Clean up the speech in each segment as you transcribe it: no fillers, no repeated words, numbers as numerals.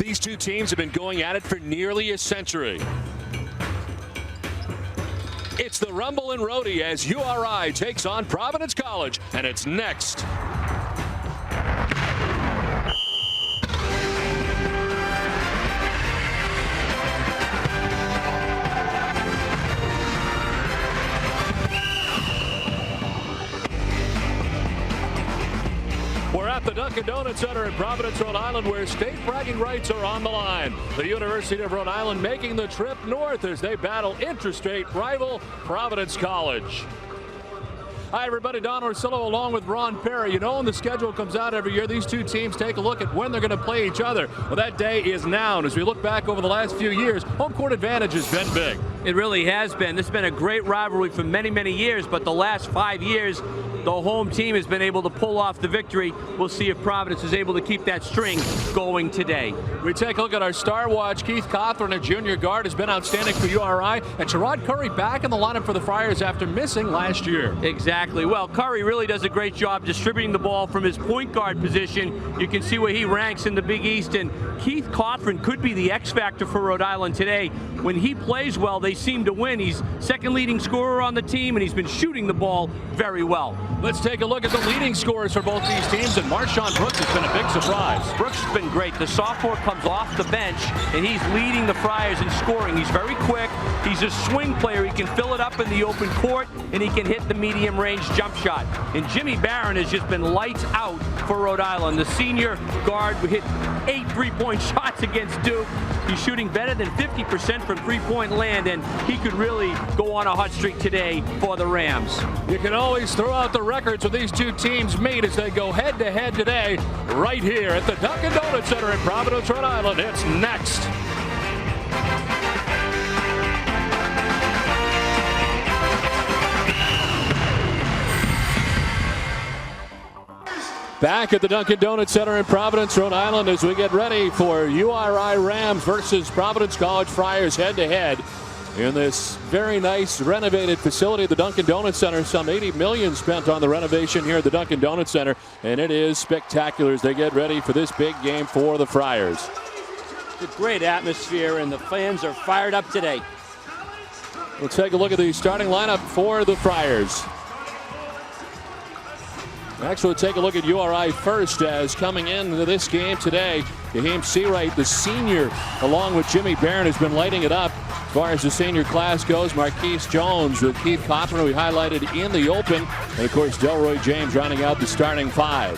These two teams have been going at it for nearly a century. It's the Rumble in Rhode as URI takes on Providence College, and it's next. We're at the Dunkin' Donuts Center in Providence, Rhode Island, where state bragging rights are on the line. The University of Rhode Island making the trip north as they battle interstate rival Providence College. Hi, everybody. Don Orsillo along with Ron Perry. You know, when the schedule comes out every year, these two teams take a look at when they're going to play each other. Well, that day is now. And as we look back over the last few years, home court advantage has been big. It really has been. This has been a great rivalry for many, many years, but the last 5 years, the home team has been able to pull off the victory. We'll see if Providence is able to keep that string going today. We take a look at our star watch. Keith Cothran, a junior guard, has been outstanding for URI. And Sherrod Curry back in the lineup for the Friars after missing last year. Exactly. Well, Curry really does a great job distributing the ball from his point guard position. You can see where he ranks in the Big East. And Keith Cothran could be the X factor for Rhode Island today. When he plays well, they seem to win. He's second leading scorer on the team, and he's been shooting the ball very well. Let's take a look at the leading scorers for both these teams, and Marshawn Brooks has been a big surprise. Brooks has been great. The sophomore comes off the bench, and he's leading the Friars in scoring. He's very quick. He's a swing player. He can fill it up in the open court, and he can hit the medium-range jump shot. And Jimmy Barron has just been lights out for Rhode Island. The senior guard hit 8 three-point shots against Duke. He's shooting better than 50% from three-point land, and he could really go on a hot streak today for the Rams. You can always throw out the records when these two teams meet as they go head-to-head today, right here at the Dunkin' Donuts Center in Providence, Rhode Island. It's next. Back at the Dunkin' Donuts Center in Providence, Rhode Island, as we get ready for URI Rams versus Providence College Friars head-to-head in this very nice renovated facility, the Dunkin' Donuts Center. Some $80 million spent on the renovation here at the Dunkin' Donuts Center, and it is spectacular as they get ready for this big game for the Friars. It's a great atmosphere, and the fans are fired up today. We'll take a look at the starting lineup for the Friars. Actually, we'll take a look at URI first, as coming into this game today, Raheem Seawright, the senior, along with Jimmy Barron, has been lighting it up. As far as the senior class goes, Marquise Jones with Keith Cothran, we highlighted in the open, and of course Delroy James rounding out the starting five.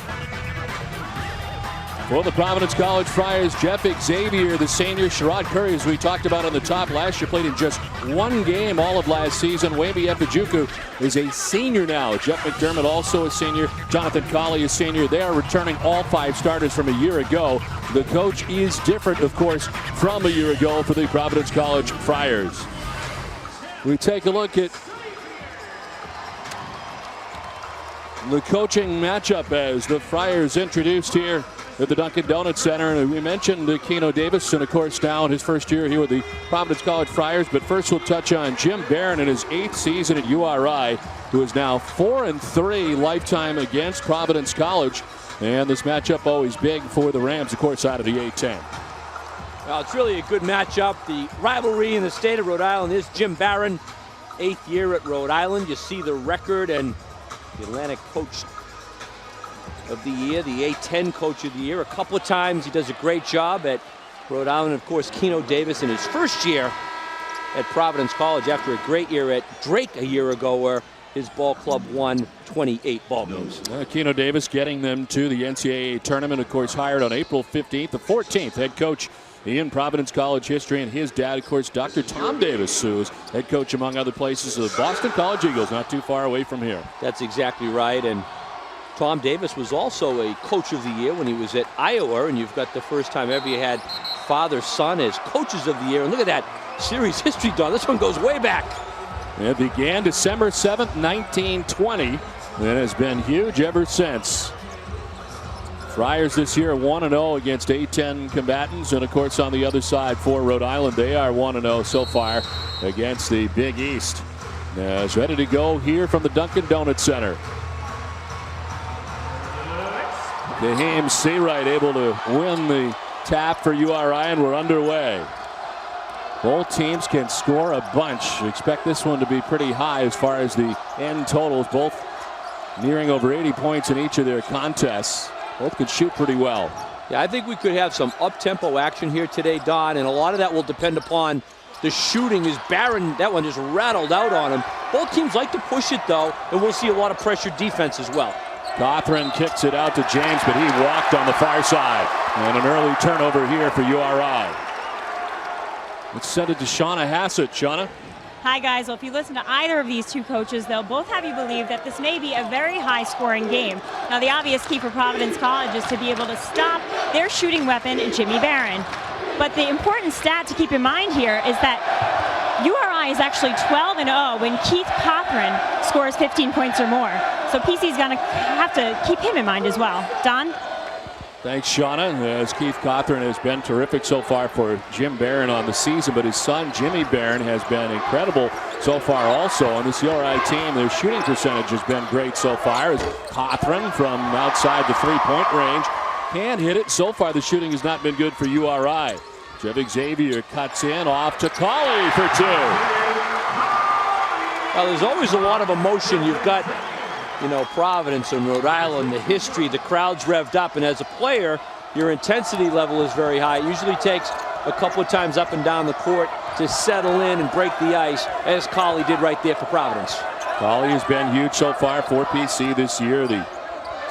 For the Providence College Friars, Jeff Xavier, the senior. Sherrod Curry, as we talked about on the top last year, played in just one game all of last season. Wayne Efijuku is a senior now. Jeff McDermott also a senior. Jonathan Colley is senior. They are returning all 5 starters from a year ago. The coach is different, of course, from a year ago for the Providence College Friars. We take a look at the coaching matchup as the Friars introduced here at the Dunkin' Donuts Center. And we mentioned Keno Davis, and of course now in his first year here with the Providence College Friars. But first we'll touch on Jim Barron in his 8th season at URI, who is now 4-3 lifetime against Providence College. And this matchup always big for the Rams, of course, out of the A-10. Well, it's really a good matchup. The rivalry in the state of Rhode Island is Jim Barron, 8th year at Rhode Island. You see the record, and the Atlantic Coach of the Year, the A-10 Coach of the Year. A couple of times he does a great job at Rhode Island. Of course, Keno Davis in his first year at Providence College after a great year at Drake a year ago, where his ball club won 28 ball games. Keno Davis getting them to the NCAA tournament, of course, hired on April 15th, the 14th head coach in Providence College history. And his dad, of course, Dr. Tom Davis, who is head coach, among other places, of the Boston College Eagles, not too far away from here. That's exactly right. And Tom Davis was also a Coach of the Year when he was at Iowa, and you've got the first time ever you had father-son as Coaches of the Year. And look at that series history, Don. This one goes way back. It began December 7th, 1920, and has been huge ever since. Friars this year 1-0 against A-10 combatants, and of course on the other side for Rhode Island, they are 1-0 so far against the Big East. Now it's ready to go here from the Dunkin' Donuts Center. Raheem Seawright able to win the tap for URI, and we're underway. Both teams can score a bunch. Expect this one to be pretty high as far as the end totals. Both nearing over 80 points in each of their contests. Both could shoot pretty well. Yeah, I think we could have some up-tempo action here today, Don, and a lot of that will depend upon the shooting. As Barron, that one just rattled out on him. Both teams like to push it, though, and we'll see a lot of pressure defense as well. Cothran kicks it out to James, but he walked on the far side. And an early turnover here for URI. Let's send it to Shauna Hassett. Shauna? Hi, guys. Well, if you listen to either of these two coaches, they'll both have you believe that this may be a very high-scoring game. Now, the obvious key for Providence College is to be able to stop their shooting weapon, Jimmy Barron. But the important stat to keep in mind here is that URI is actually 12-0 when Keith Cothran scores 15 points or more. So PC's going to have to keep him in mind as well. Don? Thanks, Shauna. As Keith Cothran has been terrific so far for Jim Barron on the season, but his son Jimmy Barron has been incredible so far also on this URI team. Their shooting percentage has been great so far as Cothran from outside the three-point range can hit it. So far the shooting has not been good for URI. Jeff Xavier cuts in off to Colley for two. Well, there's always a lot of emotion. You've got, you know, Providence and Rhode Island, the history, the crowd's revved up, and as a player, your intensity level is very high. It usually takes a couple of times up and down the court to settle in and break the ice, as Colley did right there for Providence. Colley has been huge so far for PC this year. The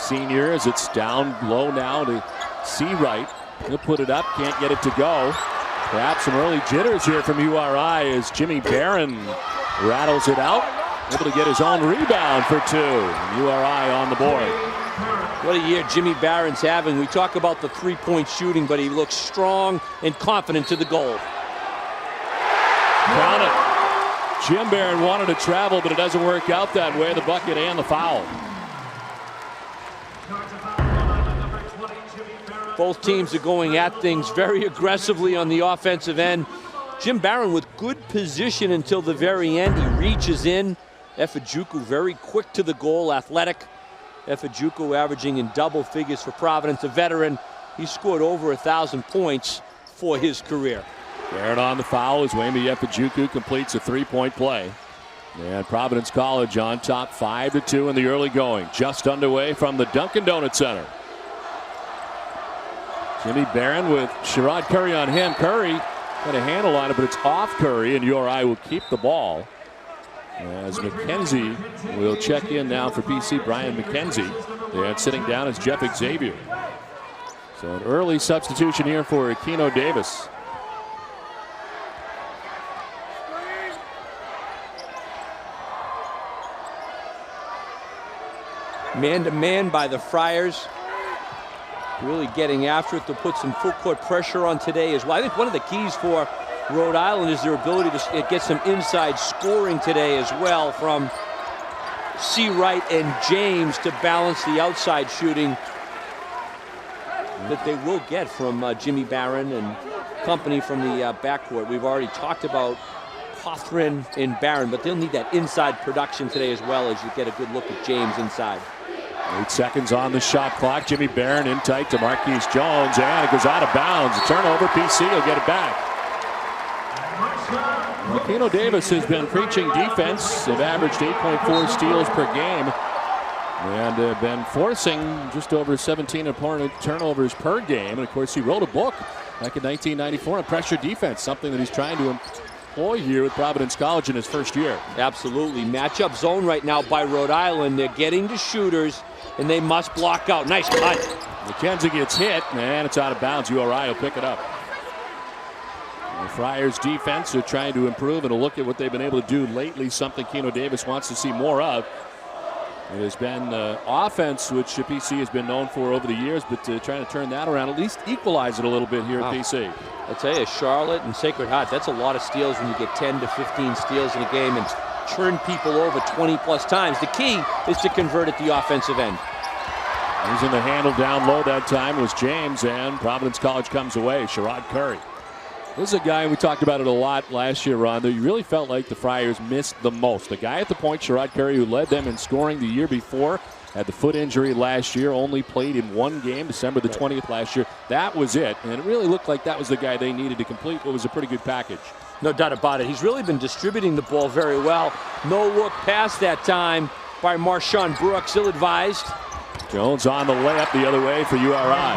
senior, as it's down low now to Seawright. He'll put it up, can't get it to go. Perhaps some early jitters here from URI as Jimmy Barron rattles it out. Able to get his own rebound for two. URI on the board. What a year Jimmy Barron's having. We talk about the three-point shooting, but he looks strong and confident to the goal. Count it. Jim Barron wanted to travel, but it doesn't work out that way. The bucket and the foul. Both teams are going at things very aggressively on the offensive end. Jim Barron with good position until the very end. He reaches in. Efajuku very quick to the goal, athletic. Efajuku averaging in double figures for Providence, a veteran. He scored over 1,000 points for his career. Barron on the foul as Wayne Efajuku completes a three-point play. And Providence College on top 5-2 in the early going. Just underway from the Dunkin' Donuts Center. Jimmy Barron with Sherrod Curry on him. Curry got a handle on it, but it's off Curry, and URI will keep the ball. As McKenzie will check in now for PC, Brian McKenzie. And sitting down is Jeff Xavier. So an early substitution here for Aquino Davis. Man-to-man by the Friars. Really getting after it to put some full court pressure on today as well. I think one of the keys for Rhode Island is their ability to get some inside scoring today as well from Seawright and James to balance the outside shooting that they will get from Jimmy Barron and company from the backcourt. We've already talked about Cothran and Barron, but they'll need that inside production today as well as you get a good look at James inside. 8 seconds on the shot clock. Jimmy Barron in tight to Marquise Jones, and it goes out of bounds. A turnover. PC will get it back. Aquino Davis has been preaching defense. They've averaged 8.4 steals per game and have been forcing just over 17 opponent turnovers per game. And of course, he wrote a book back in 1994 on pressure defense, something that he's trying to employ here with Providence College in his first year. Absolutely. Matchup zone right now by Rhode Island. They're getting to shooters, and they must block out. Nice cut. McKenzie gets hit, and it's out of bounds. URI will pick it up. The Friars defense are trying to improve, and a look at what they've been able to do lately, something Aquino Davis wants to see more of. It has been offense, which PC has been known for over the years, but trying to turn that around, at least equalize it a little bit here at PC. I tell you, Charlotte and Sacred Heart, that's a lot of steals when you get 10 to 15 steals in a game and turn people over 20-plus times. The key is to convert at the offensive end. Using the handle down low that time was James, and Providence College comes away. Sherrod Curry. This is a guy, we talked about it a lot last year, Ron, that you really felt like the Friars missed the most. The guy at the point, Sherrod Curry, who led them in scoring the year before, Had the foot injury last year, only played in one game, December the 20th last year. That was it, and it really looked like that was the guy they needed to complete what was a pretty good package. No doubt about it. He's really been distributing the ball very well. No look pass that time by Marshawn Brooks, ill-advised. Jones on the layup the other way for URI.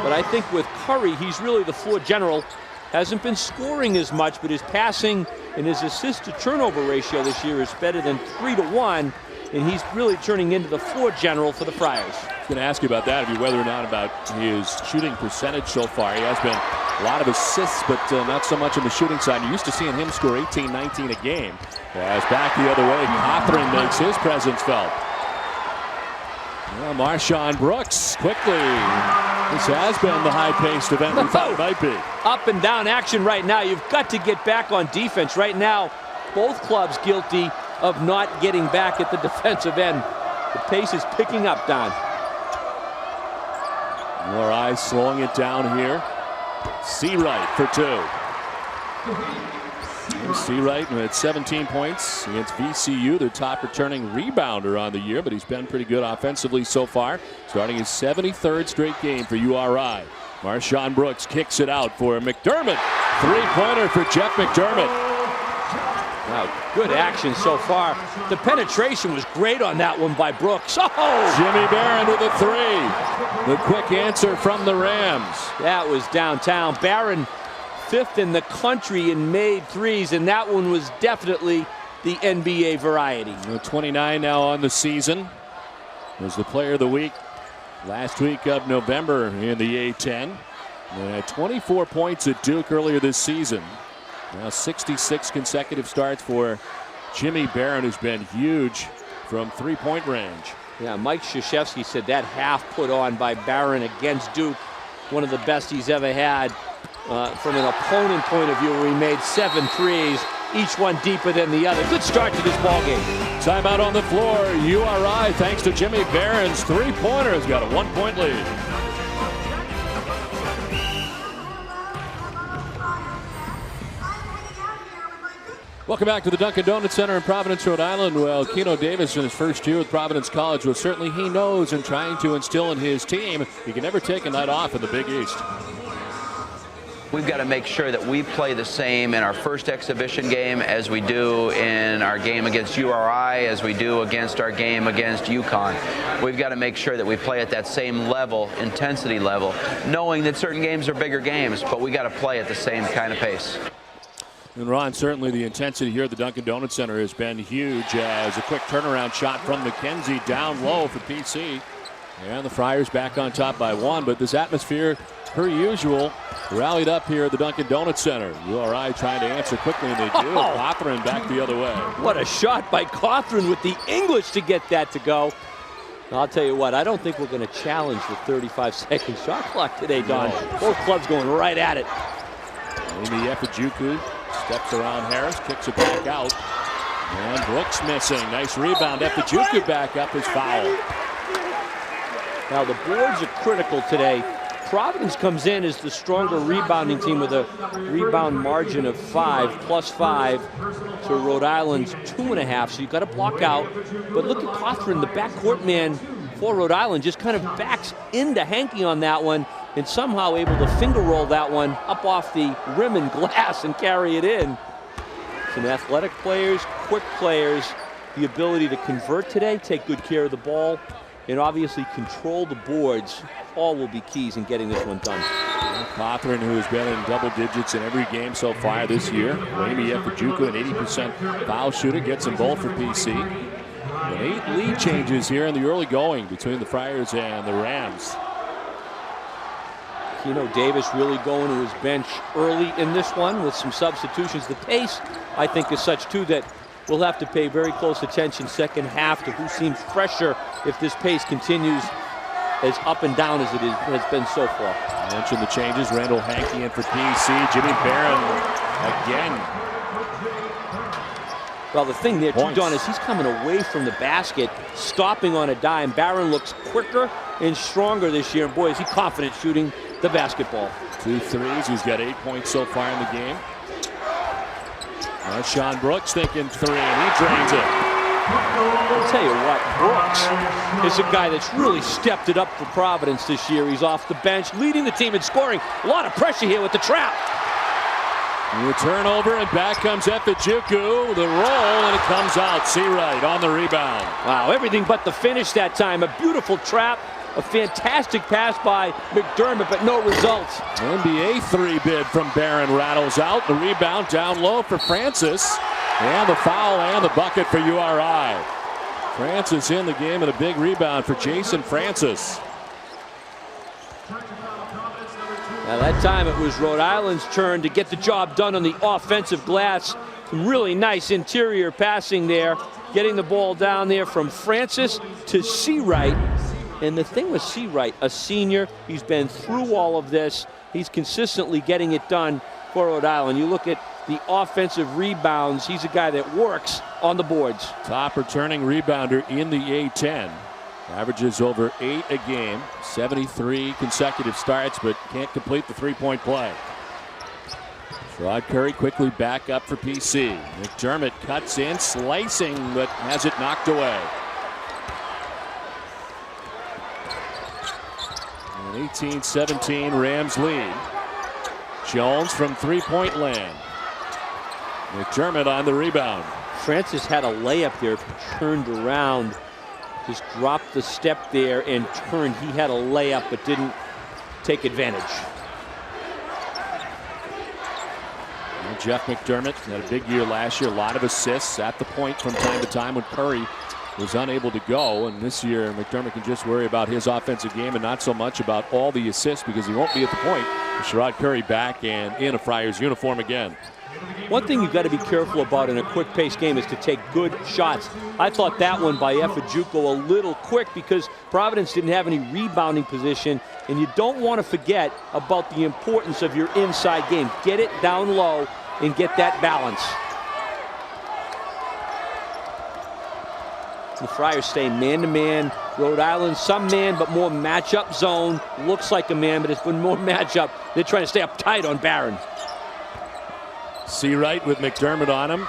But I think with Curry, he's really the floor general. Hasn't been scoring as much, but his passing and his assist-to-turnover ratio this year is better than 3-to-1, and he's really turning into the floor general for the Friars. I was going to ask you about that, whether or not about his shooting percentage so far. He has been a lot of assists, but not so much on the shooting side. You're used to seeing him score 18, 19 a game. As back the other way, Cothran makes his presence felt. Well, Marshawn Brooks quickly. This has been the high-paced event we thought it might be. Up and down action right now. You've got to get back on defense. Right now, both clubs guilty of not getting back at the defensive end. The pace is picking up, Don. URI slowing it down here. Seawright for two. Seawright had 17 points against VCU, their top returning rebounder on the year, but he's been pretty good offensively so far, starting his 73rd straight game for URI. Marshawn Brooks kicks it out for McDermott. Three-pointer for Jeff McDermott. Wow, good action so far. The penetration was great on that one by Brooks. Oh! Jimmy Barron with a three. The quick answer from the Rams. That was downtown. Barron, 5th in the country in made threes, and that one was definitely the NBA variety. 29 now on the season. Was the player of the week last week of November in the A10. And had 24 points at Duke earlier this season. Now 66 consecutive starts for Jimmy Barron, who's been huge from three-point range. Yeah, Mike Krzyzewski said that half put on by Barron against Duke, one of the best he's ever had. From an opponent point of view, where he made 7 threes, each one deeper than the other. Good start to this ball game. Timeout on the floor. URI, thanks to Jimmy Barron's three-pointer, has got a 1-point lead. Welcome back to the Dunkin' Donuts Center in Providence, Rhode Island. Well, Keno Davis in his first year with Providence College, well, certainly he knows and trying to instill in his team he can never take a night off in the Big East. We've got to make sure that we play the same in our first exhibition game as we do in our game against URI, as we do against our game against UConn. We've got to make sure that we play at that same level, intensity level, knowing that certain games are bigger games, but we got to play at the same kind of pace. And Ron, certainly the intensity here at the Dunkin' Donuts Center has been huge as a quick turnaround shot from McKenzie down low for PC. And the Friars back on top by 1, but this atmosphere, per usual, rallied up here at the Dunkin' Donuts Center. URI trying to answer quickly, and they do. Oh. Cothran back the other way. What a shot by Cothran with the English to get that to go. I'll tell you what, I don't think we're going to challenge the 35-second shot clock today, Don. No. Both clubs going right at it. Amy Efijuku steps around Harris, kicks it back out. And Brooks missing. Nice rebound. Efijuku back up is foul. Now the boards are critical today. Providence comes in as the stronger rebounding team with a rebound margin of 5, +5 to Rhode Island's 2.5. So you've got to block out. But look at Cothran, the backcourt man for Rhode Island, just kind of backs into Hankey on that one and somehow able to finger roll that one up off the rim and glass and carry it in. Some athletic players, quick players, the ability to convert today, take good care of the ball, and obviously control the boards. All will be keys in getting this one done. Cothran, who has been in double digits in every game so far this year. Amy Efijuku, an 80% foul shooter, gets them both for PC. And 8 lead changes here in the early going between the Friars and the Rams. Keno Davis really going to his bench early in this one with some substitutions. The pace, I think, is such, too, that we'll have to pay very close attention second half to who seems fresher if this pace continues as up and down as it has been so far. I mentioned the changes. Randall Hankey in for PC. Jimmy Barron again. Well, the thing there, too, Don, is he's coming away from the basket, stopping on a dime. Barron looks quicker and stronger this year. And, boy, is he confident shooting the basketball. 2 threes. He's got 8 points so far in the game. Sean Brooks thinking 3, and he drains it. I'll tell you what, Brooks is a guy that's really stepped it up for Providence this year. He's off the bench, leading the team in scoring. A lot of pressure here with the trap. The turnover, and back comes Efijuku. The roll, and it comes out. Seawright on the rebound. Wow, everything but the finish that time. A beautiful trap, a fantastic pass by McDermott, but no results. NBA three bid from Barron rattles out. The rebound down low for Francis. And the foul and the bucket for URI. Francis in the game, and a big rebound for Jason Francis. Now that time it was Rhode Island's turn to get the job done on the offensive glass. Some really nice interior passing there. Getting the ball down there from Francis to Seawright. And the thing with Seawright, a senior, he's been through all of this. He's consistently getting it done for Rhode Island. You look at the offensive rebounds, he's a guy that works on the boards. Top returning rebounder in the A10. Averages over 8 a game, 73 consecutive starts, but can't complete the three-point play. Sherrod Curry quickly back up for PC. McDermott cuts in, slicing, but has it knocked away. An 18-17 Rams lead. Jones from three-point land. McDermott on the rebound. Francis had a layup there, turned around, just dropped the step there and turned. He had a layup but didn't take advantage. And Jeff McDermott had a big year last year, a lot of assists at the point from time to time when Curry was unable to go. And this year McDermott can just worry about his offensive game and not so much about all the assists because he won't be at the point. Sherrod Curry back and in a Friars uniform again. One thing you've got to be careful about in a quick-paced game is to take good shots. I thought that one by Efijuku a little quick because Providence didn't have any rebounding position, and you don't want to forget about the importance of your inside game. Get it down low and get that balance. The Friars stay man-to-man. Rhode Island, some man, but more matchup zone. Looks like a man, but it's been more matchup. They're trying to stay up tight on Barron. Seawright with McDermott on him.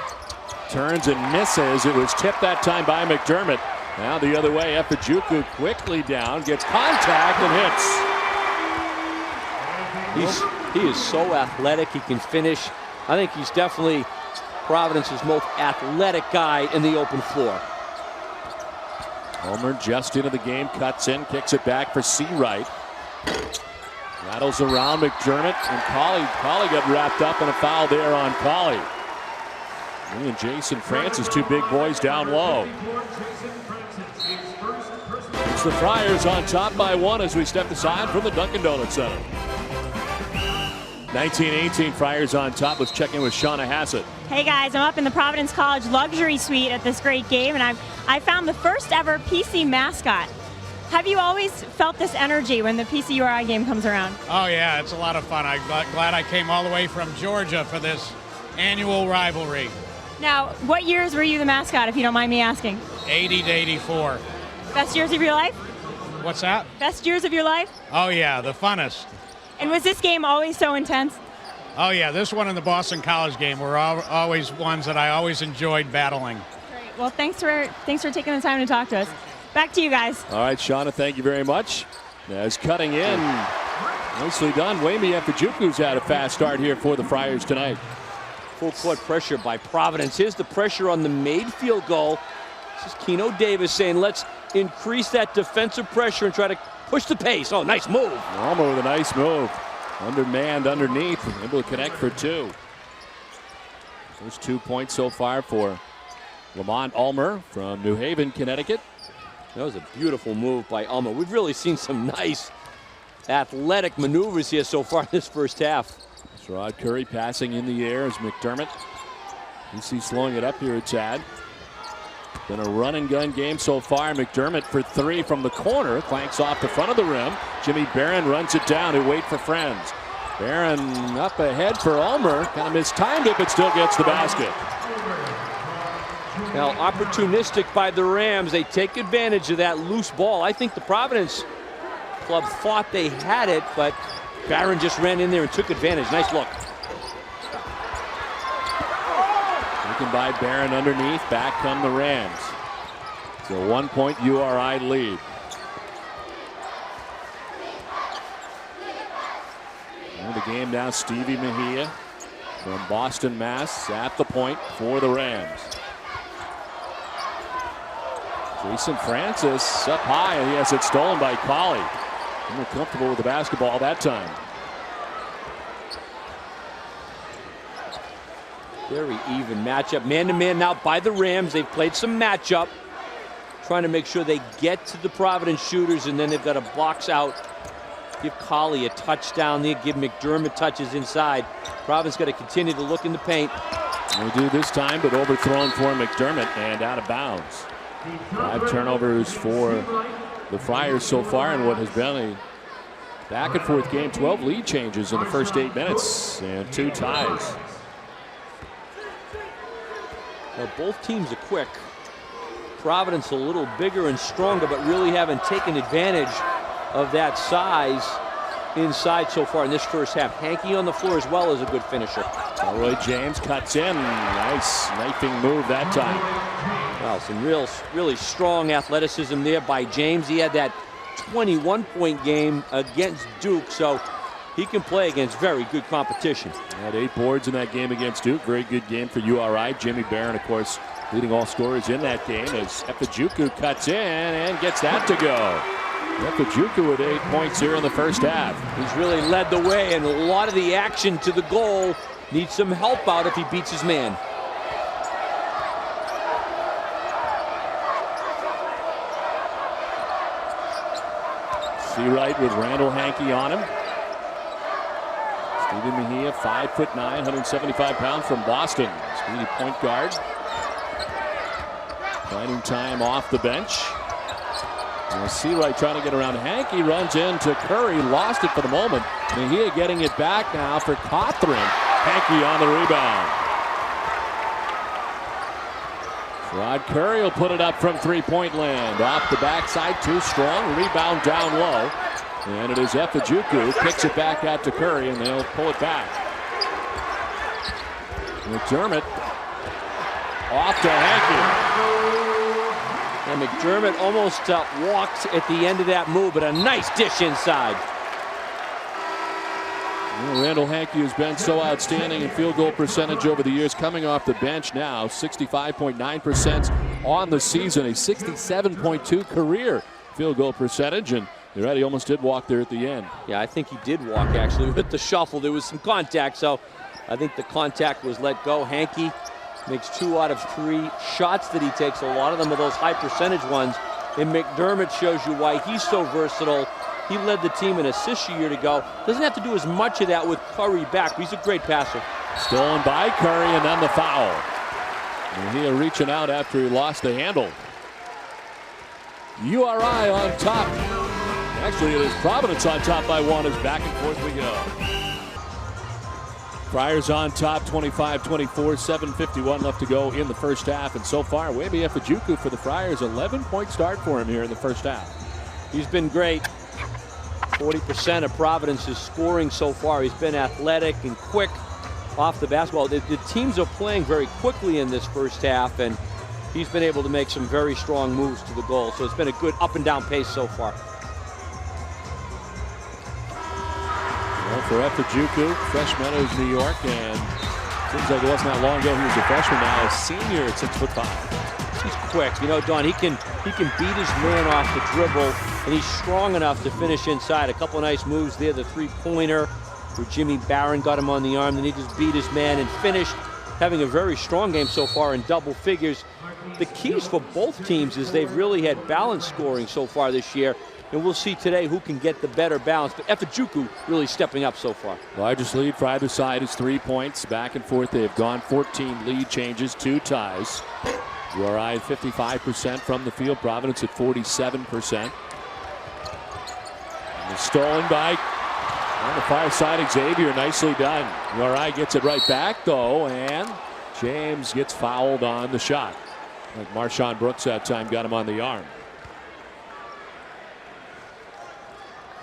Turns and misses. It was tipped that time by McDermott. Now the other way, Efijuku quickly down, gets contact and hits. He is so athletic, he can finish. I think he's definitely Providence's most athletic guy in the open floor. Homer just into the game, cuts in, kicks it back for Seawright. Rattles around McDermott, and Colley got wrapped up in a foul there on Colley. He and Jason Francis, two big boys down low. It's the Friars on top by one as we step aside from the Dunkin' Donuts Center. 19-18 Friars on top. Let's check in with Shauna Hassett. Hey guys, I'm up in the Providence College luxury suite at this great game, and I found the first ever PC mascot. Have you always felt this energy when the PCURI game comes around? Oh yeah, it's a lot of fun. I'm glad I came all the way from Georgia for this annual rivalry. Now, what years were you the mascot, if you don't mind me asking? 80 to 84. Best years of your life? What's that? Best years of your life? Oh yeah, the funnest. And was this game always so intense? Oh yeah, this one and the Boston College game were always ones that I always enjoyed battling. Great. Well, thanks for taking the time to talk to us. Back to you guys. All right, Shauna, thank you very much. As cutting in, nicely done. Wayme Efijuku's had a fast start here for the Friars tonight. Full court pressure by Providence. Here's the pressure on the made field goal. This is Keno Davis saying, let's increase that defensive pressure and try to push the pace. Oh, nice move. Almo with a nice move. Undermanned underneath, able to connect for two. There's 2 points so far for Lamont Ulmer from New Haven, Connecticut. That was a beautiful move by Ulmer. We've really seen some nice athletic maneuvers here so far in this first half. Sherrod Curry passing in the air as McDermott. PC slowing it up here a tad. Been a run and gun game so far. McDermott for three from the corner. Clanks off the front of the rim. Jimmy Barron runs it down to wait for friends. Barron up ahead for Ulmer. Kind of mistimed it, but still gets the basket. Now, opportunistic by the Rams. They take advantage of that loose ball. I think the Providence club thought they had it, but Barron just ran in there and took advantage. Nice look. Taken by Barron underneath. Back come the Rams. It's a 1-point URI lead. And the game now, Stevie Mejia from Boston, Mass. at the point for the Rams. Jason Francis up high, and he has it stolen by Colley. More comfortable with the basketball that time. Very even matchup. Man-to-man now by the Rams. They've played some matchup, trying to make sure they get to the Providence shooters, and then they've got to box out. Give Colley a touchdown there. Give McDermott touches inside. Providence got to continue to look in the paint. They do this time, but overthrown for McDermott and out of bounds. 5 turnovers for the Friars so far in what has been a back and forth game. 12 lead changes in the first 8 minutes and 2 ties. Well, both teams are quick. Providence a little bigger and stronger, but really haven't taken advantage of that size inside so far in this first half. Hankey on the floor as well as a good finisher. Roy James cuts in. Nice knifing move that time. Well, some really strong athleticism there by James. He had that 21-point game against Duke, so he can play against very good competition. Had 8 boards in that game against Duke. Very good game for URI. Jimmy Barron, of course, leading all scorers in that game as Efijuku cuts in and gets that to go. Efijuku with 8 points here in the first half. He's really led the way, and a lot of the action to the goal needs some help out if he beats his man. Seawright with Randall Hankey on him. Stevie Mejia, 5'9", 175 pounds from Boston. Speedy point guard. Finding time off the bench. Seawright trying to get around Hankey, runs into Curry, lost it for the moment. Mejia getting it back now for Cothran. Hankey on the rebound. Rod Curry will put it up from 3-point land. Off the backside, too strong. Rebound down low. And it is Efijuku, kicks it back out to Curry, and they'll pull it back. McDermott off to Hankey. And McDermott almost walked at the end of that move, but a nice dish inside. Well, Randall Hankey has been so outstanding in field goal percentage over the years, coming off the bench now, 65.9% on the season, a 67.2 career field goal percentage, and you're right, he almost did walk there at the end. Yeah, I think he did walk actually with the shuffle. There was some contact, so I think the contact was let go. Hankey makes 2 out of 3 shots that he takes. A lot of them are those high percentage ones. And McDermott shows you why he's so versatile. He led the team in assists a year ago. Doesn't have to do as much of that with Curry back, but he's a great passer. Stolen by Curry, and then the foul. Mejia reaching out after he lost the handle. URI on top. Actually, it is Providence on top by 1 as back and forth we go. Friars on top, 25-24, 7:51 left to go in the first half. And so far, Wemby Efijuku for the Friars, 11-point start for him here in the first half. He's been great. 40% of Providence's scoring so far. He's been athletic and quick off the basketball. The teams are playing very quickly in this first half, and he's been able to make some very strong moves to the goal. So it's been a good up and down pace so far. Well, for Efijuku, Fresh Meadows, New York, and seems like it wasn't that long ago he was a freshman, now a senior at 6'5". He's quick. You know, Don, he can beat his man off the dribble, and he's strong enough to finish inside. A couple of nice moves there. The 3-pointer where Jimmy Barron got him on the arm, then he just beat his man and finished. Having a very strong game so far in double figures. The keys for both teams is they've really had balanced scoring so far this year. And we'll see today who can get the better balance. But Efijuku really stepping up so far. Largest lead for either side is 3 points. Back and forth, they've gone 14 lead changes, 2 ties. URI 55% from the field. Providence at 47%. And stolen by, on the far side, Xavier. Nicely done. URI gets it right back, though, and James gets fouled on the shot. Like Marshawn Brooks that time got him on the arm.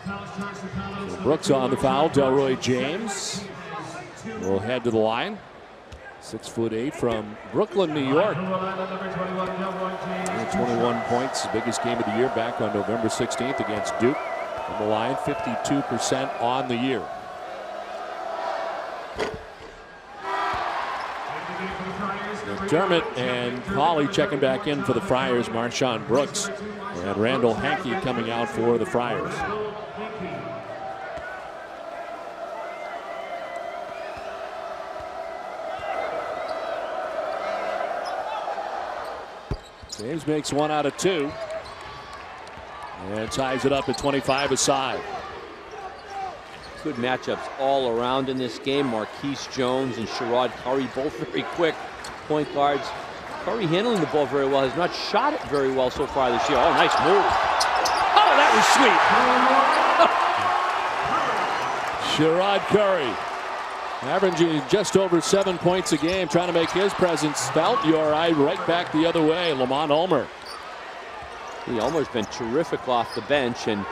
So Brooks on the foul. Delroy James will head to the line. 6'8" from Brooklyn, New York. 21 points, biggest game of the year back on November 16th against Duke. On the line, 52% on the year. McDermott and Colley checking back in for the Friars. Marshawn Brooks and Randall Hankey coming out for the Friars. James makes 1 out of 2 and ties it up at 25 aside. Good matchups all around in this game. Marquise Jones and Sherrod Curry, both very quick point guards. Curry handling the ball very well, has not shot it very well so far this year. Oh, nice move. Oh, that was sweet. Sherrod Curry averaging just over 7 points a game, trying to make his presence felt. URI right back the other way. Lamont Ulmer. Ulmer's been terrific off the bench, and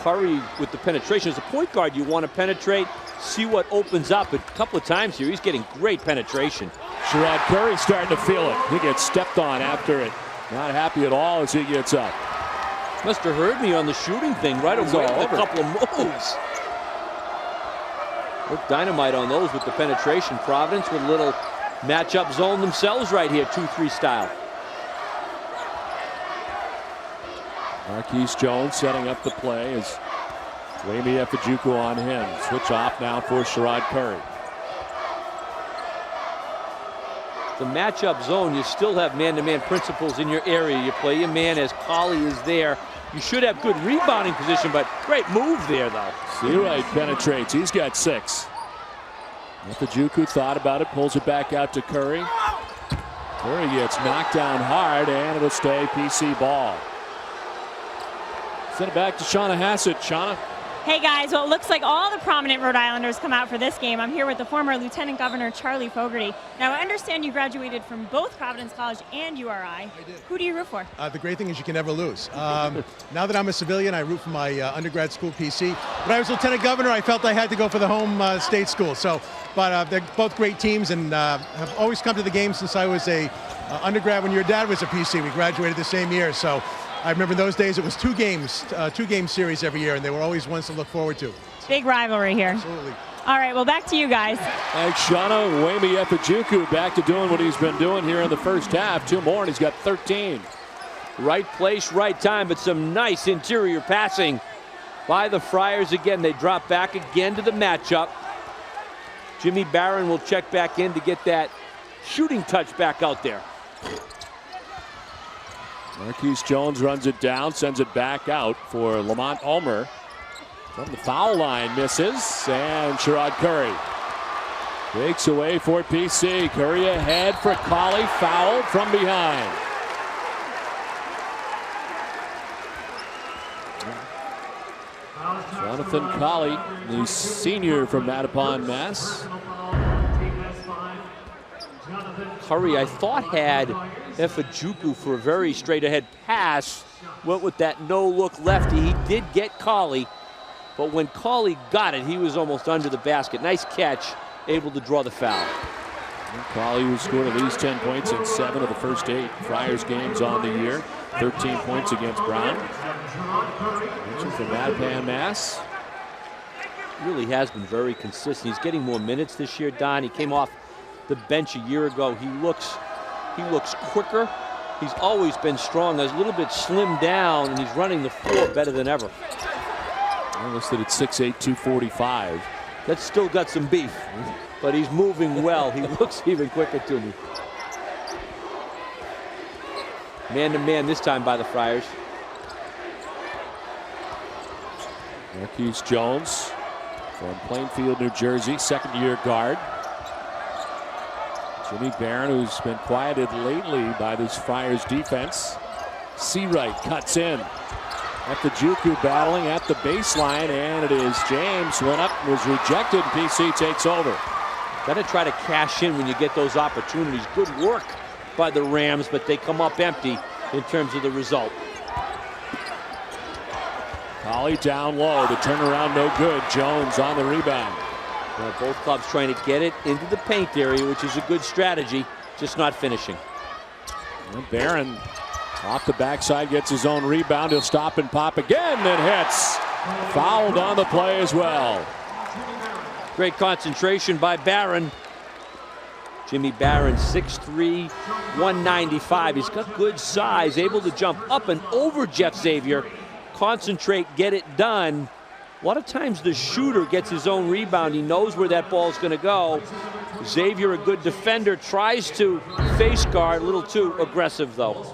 Curry with the penetration. As a point guard, you want to penetrate, see what opens up. A couple of times here, he's getting great penetration. Sherrod Curry starting to feel it. He gets stepped on after it. Not happy at all as he gets up. Must have heard me on the shooting thing right away with a couple of moves. Look, dynamite on those with the penetration. Providence with a little matchup zone themselves right here, 2-3 style. Marquise Jones setting up the play as Wayme Efijuku on him. Switch off now for Sherrod Curry. The matchup zone, you still have man-to-man principles in your area. You play your man as Colley is there. You should have good rebounding position, but great move there, though. Seawright penetrates. He's got 6. Efijuku thought about it, pulls it back out to Curry. Curry gets knocked down hard, and it'll stay PC ball. Send it back to Shauna Hassett. Shauna. Hey guys, well, it looks like all the prominent Rhode Islanders come out for this game. I'm here with the former Lieutenant Governor Charlie Fogarty. Now, I understand you graduated from both Providence College and URI. I did. Who do you root for? The great thing is you can never lose. Now that I'm a civilian, I root for my undergrad school, PC. When I was Lieutenant Governor, I felt I had to go for the home state school. But they're both great teams and have always come to the game since I was a undergrad when your dad was a PC. We graduated the same year, so I remember those days it was 2 games, 2-game series every year, and they were always ones to look forward to. Big rivalry here. Absolutely. All right, well, back to you guys. Thanks, Shauna. Wayme Efijuku back to doing what he's been doing here in the first half. 2 more, and he's got 13. Right place, right time, but some nice interior passing by the Friars. Again, they drop back again to the matchup. Jimmy Barron will check back in to get that shooting touch back out there. Marquise Jones runs it down, sends it back out for Lamont Ulmer. From the foul line, misses, and Sherrod Curry takes away for PC. Curry ahead for Colley, foul from behind. Jonathan Colley, the senior from Mattapan, Mass. Curry, I thought, had Efijuku for a very straight-ahead pass. Went with that no-look lefty. He did get Colley, but when Colley got it, he was almost under the basket. Nice catch, able to draw the foul. Colley, who scored at least 10 points in 7 of the first 8 Friars games on the year. 13 points against Brown. Mentioned from Mattapan, Mass. Really has been very consistent. He's getting more minutes this year, Don. He came off the bench a year ago. He looks quicker. He's always been strong. He's a little bit slimmed down, and he's running the floor better than ever. Listed at 6'8", 245. That's still got some beef, but he's moving well. He looks even quicker to me. Man-to-man this time by the Friars. Marquise Jones from Plainfield, New Jersey, second-year guard. Jimmy Barron, who's been quieted lately by this Friars defense. Seawright cuts in. Efijuku battling at the baseline, and it is James. Went up, was rejected, and PC takes over. Got to try to cash in when you get those opportunities. Good work by the Rams, but they come up empty in terms of the result. Colley down low. The turnaround no good. Jones on the rebound. Well, both clubs trying to get it into the paint area, which is a good strategy, just not finishing. And Barron off the backside gets his own rebound. He'll stop and pop again and hits. Fouled on the play as well. Great concentration by Barron. Jimmy Barron, 6'3", 195. He's got good size, able to jump up and over Jeff Xavier. Concentrate, get it done. A lot of times the shooter gets his own rebound. He knows where that ball's going to go. Xavier, a good defender, tries to face guard. A little too aggressive, though.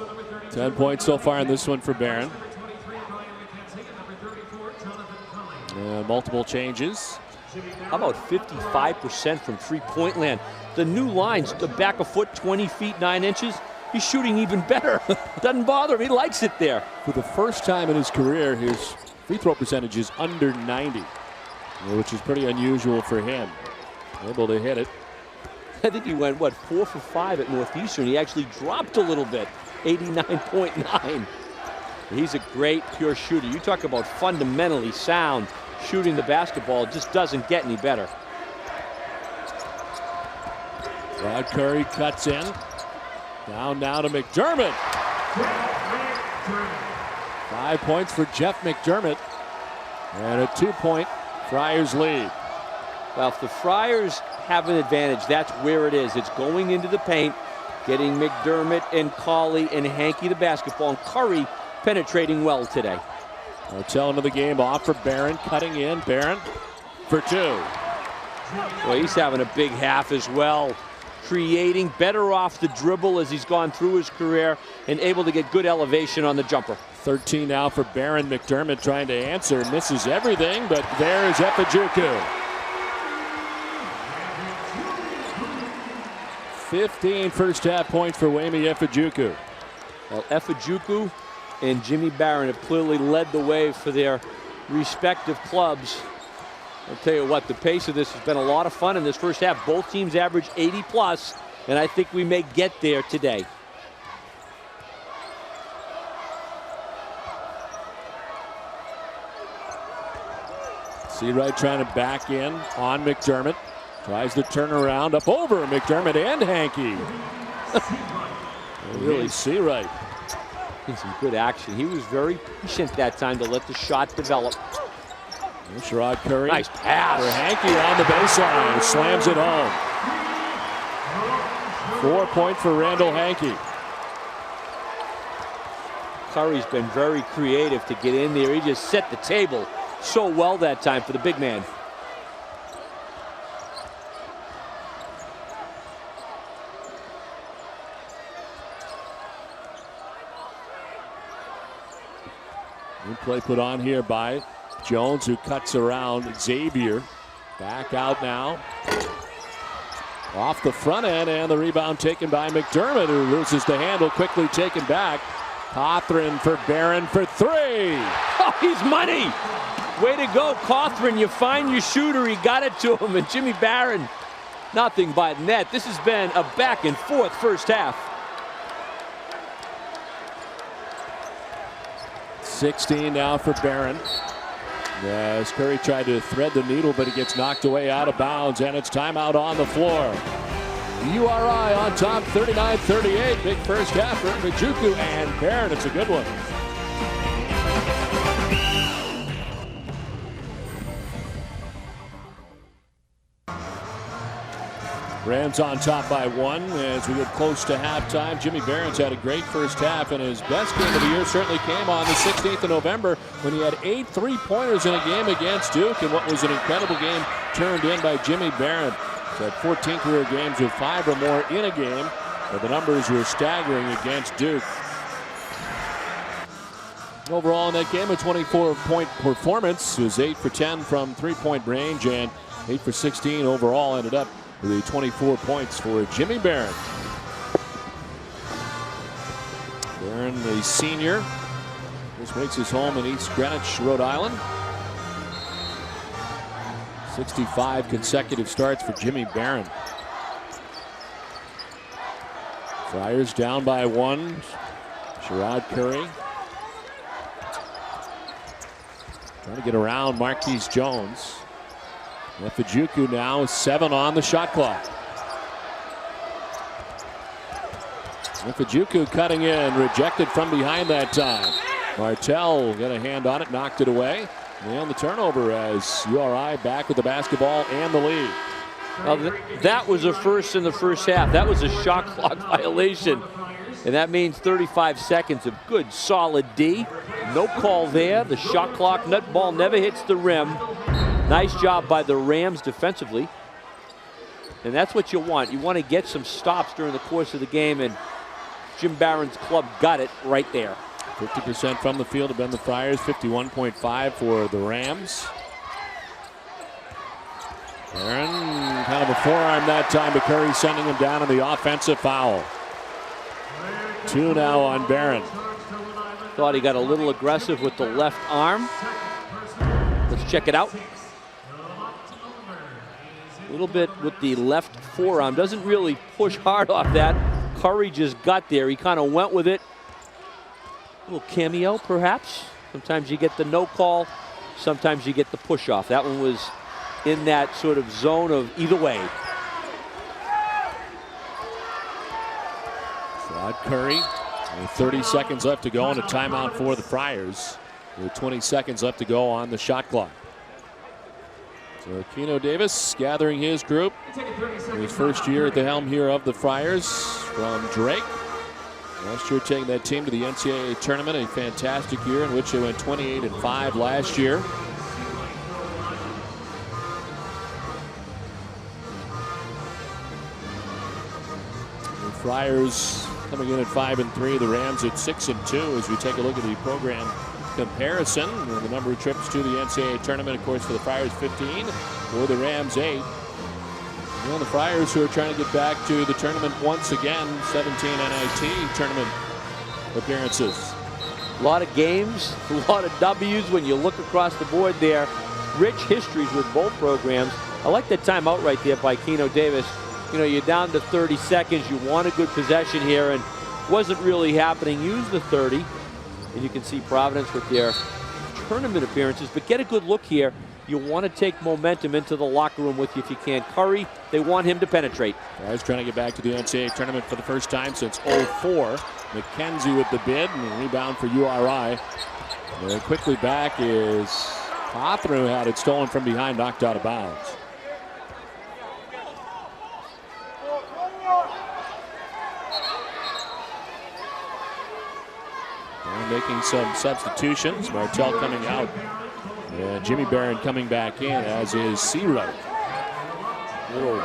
10 points so far in this one for Barron. Multiple changes. How about 55% from three-point land? The new line's the back a foot, 20 feet, 9 inches. He's shooting even better. Doesn't bother him. He likes it there. For the first time in his career, his free throw percentage is under 90, which is pretty unusual for him. Able to hit it. I think he went, what, 4 for 5 at Northeastern. He actually dropped a little bit, 89.9. He's a great pure shooter. You talk about fundamentally sound. Shooting the basketball just doesn't get any better. Rod Curry cuts in. Down now to McDermott. 5 points for Jeff McDermott. And a 2-point Friars lead. Well, if the Friars have an advantage, that's where it is. It's going into the paint, getting McDermott and Cauley and Hankey the basketball, and Curry penetrating well today. Tail end of the game off for Barron, cutting in. Barron for 2. Well, he's having a big half as well. Creating better off the dribble as he's gone through his career and able to get good elevation on the jumper. 13 now for Barron. McDermott trying to answer, misses everything, but there's Efijuku. 15 first half points for Wayme Efijuku. Well, Efijuku and Jimmy Barron have clearly led the way for their respective clubs. I'll tell you what, the pace of this has been a lot of fun in this first half. Both teams average 80 plus, and I think we may get there today. Seawright trying to back in on McDermott. Tries to turn around, up over McDermott and Hankey. Really, Seawright. Some good action. He was very patient that time to let the shot develop. Rhode Curry. Nice pass. For Hankey on the baseline. Slams it home. 4 points for Randall Hankey. Curry's been very creative to get in there. He just set the table so well that time for the big man. New play put on here by Jones, who cuts around Xavier. Back out now. Off the front end, and the rebound taken by McDermott, who loses the handle, quickly taken back. Cothran for Barron for 3. Oh, he's money. Way to go, Cothran. You find your shooter. He got it to him, and Jimmy Barron, nothing by net. This has been a back and forth first half. 16 now for Barron. As Curry tried to thread the needle, but he gets knocked away out of bounds, and it's timeout on the floor. URI on top, 39-38. Big first half for Efijuku and Barron. It's a good one. Rams on top by 1 as we get close to halftime. Jimmy Barron's had a great first half, and his best game of the year certainly came on the 16th of November when he had 8 3-pointers in a game against Duke, and what was an incredible game turned in by Jimmy Barron. He's had 14 career games with 5 or more in a game, but the numbers were staggering against Duke. Overall in that game, a 24-point performance. It was 8 for 10 from three-point range and 8 for 16 overall. Ended up with 24 points for Jimmy Barron. Barron, the senior, just makes his home in East Greenwich, Rhode Island. 65 consecutive starts for Jimmy Barron. Friars down by 1. Rhode Curry trying to get around Marquise Jones. Efijuku now 7 on the shot clock. Efijuku cutting in, rejected from behind that time. Martell got a hand on it, knocked it away. And the turnover as URI back with the basketball and the lead. Well, that was a first in the first half. That was a shot clock violation. And that means 35 seconds of good, solid D. No call there. The shot clock nut ball never hits the rim. Nice job by the Rams defensively. And that's what you want. You want to get some stops during the course of the game, and Jim Barron's club got it right there. 50% from the field have been the Friars, 51.5 for the Rams. Barron, kind of a forearm that time, but Curry sending him down on the offensive foul. 2 now on Barron. Thought he got a little aggressive with the left arm. Let's check it out. A little bit with the left forearm. Doesn't really push hard off that. Curry just got there. He kind of went with it. A little cameo, perhaps. Sometimes you get the no call. Sometimes you get the push off. That one was in that sort of zone of either way. Rod Curry, with 30 seconds left to go, and a timeout for the Friars with 20 seconds left to go on the shot clock. So Keno Davis gathering his group. His first year at the helm here of the Friars from Drake. Last year taking that team to the NCAA tournament, a fantastic year in which they went 28-5 last year. The Friars coming in at 5-3, the Rams at 6-2 as we take a look at the program comparison. And the number of trips to the NCAA tournament, of course, for the Friars 15, for the Rams 8. And the Friars, who are trying to get back to the tournament once again, 17 NIT tournament appearances. A lot of games, a lot of W's when you look across the board there. Rich histories with both programs. I like that timeout right there by Keno Davis. You know, you're down to 30 seconds. You want a good possession here, and wasn't really happening. Use the 30. And you can see Providence with their tournament appearances. But get a good look here. You want to take momentum into the locker room with you if you can. Curry, they want him to penetrate. Guys trying to get back to the NCAA tournament for the first time since 04. McKenzie with the bid and the rebound for URI. And then quickly back is Hawthorne, who had it stolen from behind, knocked out of bounds. And making some substitutions. Martell coming out. And Jimmy Barron coming back in, as is Seawright. Little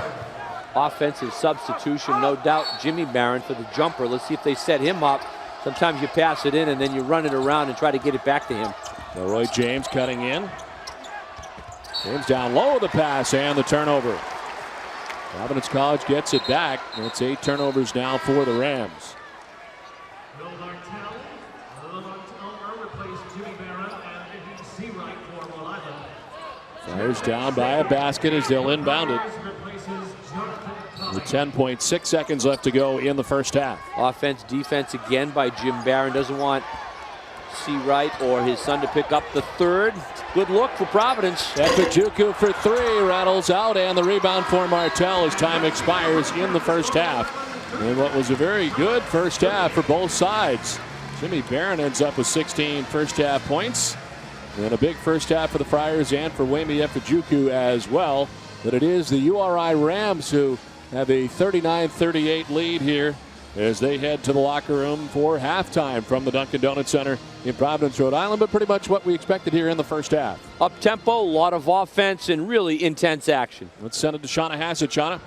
offensive substitution, no doubt. Jimmy Barron for the jumper. Let's see if they set him up. Sometimes you pass it in and then you run it around and try to get it back to him. Roy James cutting in. James down low, the pass and the turnover. Providence College gets it back. It's 8 turnovers now for the Rams. Friars down by a basket as they'll inbound it. With 10.6 seconds left to go in the first half. Offense, defense again by Jim Barron. Doesn't want Seawright or his son to pick up the third. Good look for Providence. Efijuku for 3, rattles out, and the rebound for Martell as time expires in the first half. And what was a very good first half for both sides. Jimmy Barron ends up with 16 first half points. And a big first half for the Friars and for Wayme Efijuku as well. But it is the URI Rams who have a 39-38 lead here as they head to the locker room for halftime from the Dunkin' Donuts Center in Providence, Rhode Island. But pretty much what we expected here in the first half. Up-tempo, a lot of offense, and really intense action. Let's send it to Shauna Hassett. Shauna.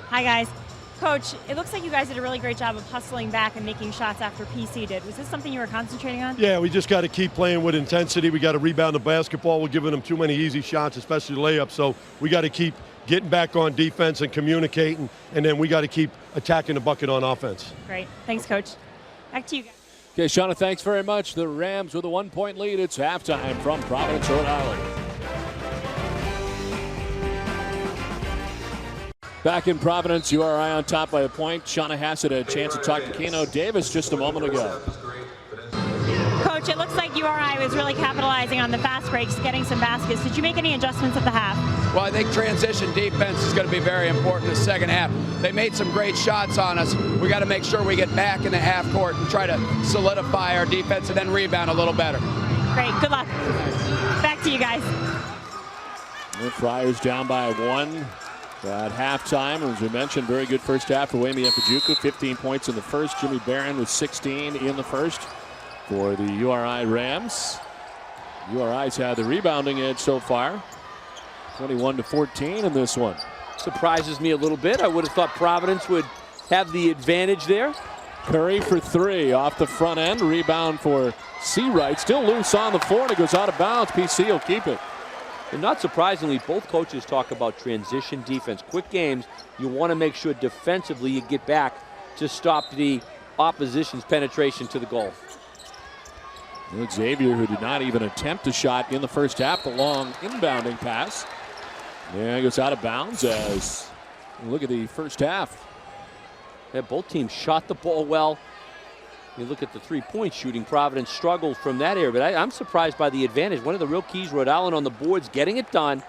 Hi, guys. Coach, it looks like you guys did a really great job of hustling back and making shots after PC did. Was this something you were concentrating on? Yeah, we just got to keep playing with intensity. We got to rebound the basketball. We're giving them too many easy shots, especially layups. So we got to keep getting back on defense and communicating, and then we got to keep attacking the bucket on offense. Great. Thanks, Coach. Back to you guys. Okay, Shauna, thanks very much. The Rams with a 1-point lead. It's halftime from Providence, Rhode Island. Back in Providence, URI on top by a point. Shauna Hassett had a chance to talk to Keno Davis just a moment ago. Coach, Coach, it looks like URI was really capitalizing on the fast breaks, getting some baskets. Did you make any adjustments at the half? Well, I think transition defense is going to be very important in the second half. They made some great shots on us. We got to make sure we get back in the half court and try to solidify our defense and then rebound a little better. Great. Good luck. Back to you guys. The Friars down by 1 at halftime. As we mentioned, very good first half for Wayne Epijuku. 15 points in the first. Jimmy Barron with 16 in the first for the URI Rams. URI's had the rebounding edge so far. 21-14 in this one. Surprises me a little bit. I would have thought Providence would have the advantage there. Curry for 3 off the front end. Rebound for Seawright. Still loose on the floor, and it goes out of bounds. PC will keep it. And not surprisingly, both coaches talk about transition defense. Quick games, you want to make sure defensively you get back to stop the opposition's penetration to the goal. Xavier, who did not even attempt a shot in the first half, the long inbounding pass. Yeah, it goes out of bounds as look at the first half. Yeah, both teams shot the ball well. You look at the three-point shooting, Providence struggled from that area, but I'm surprised by the advantage. One of the real keys, Rhode Island on the boards, getting it done.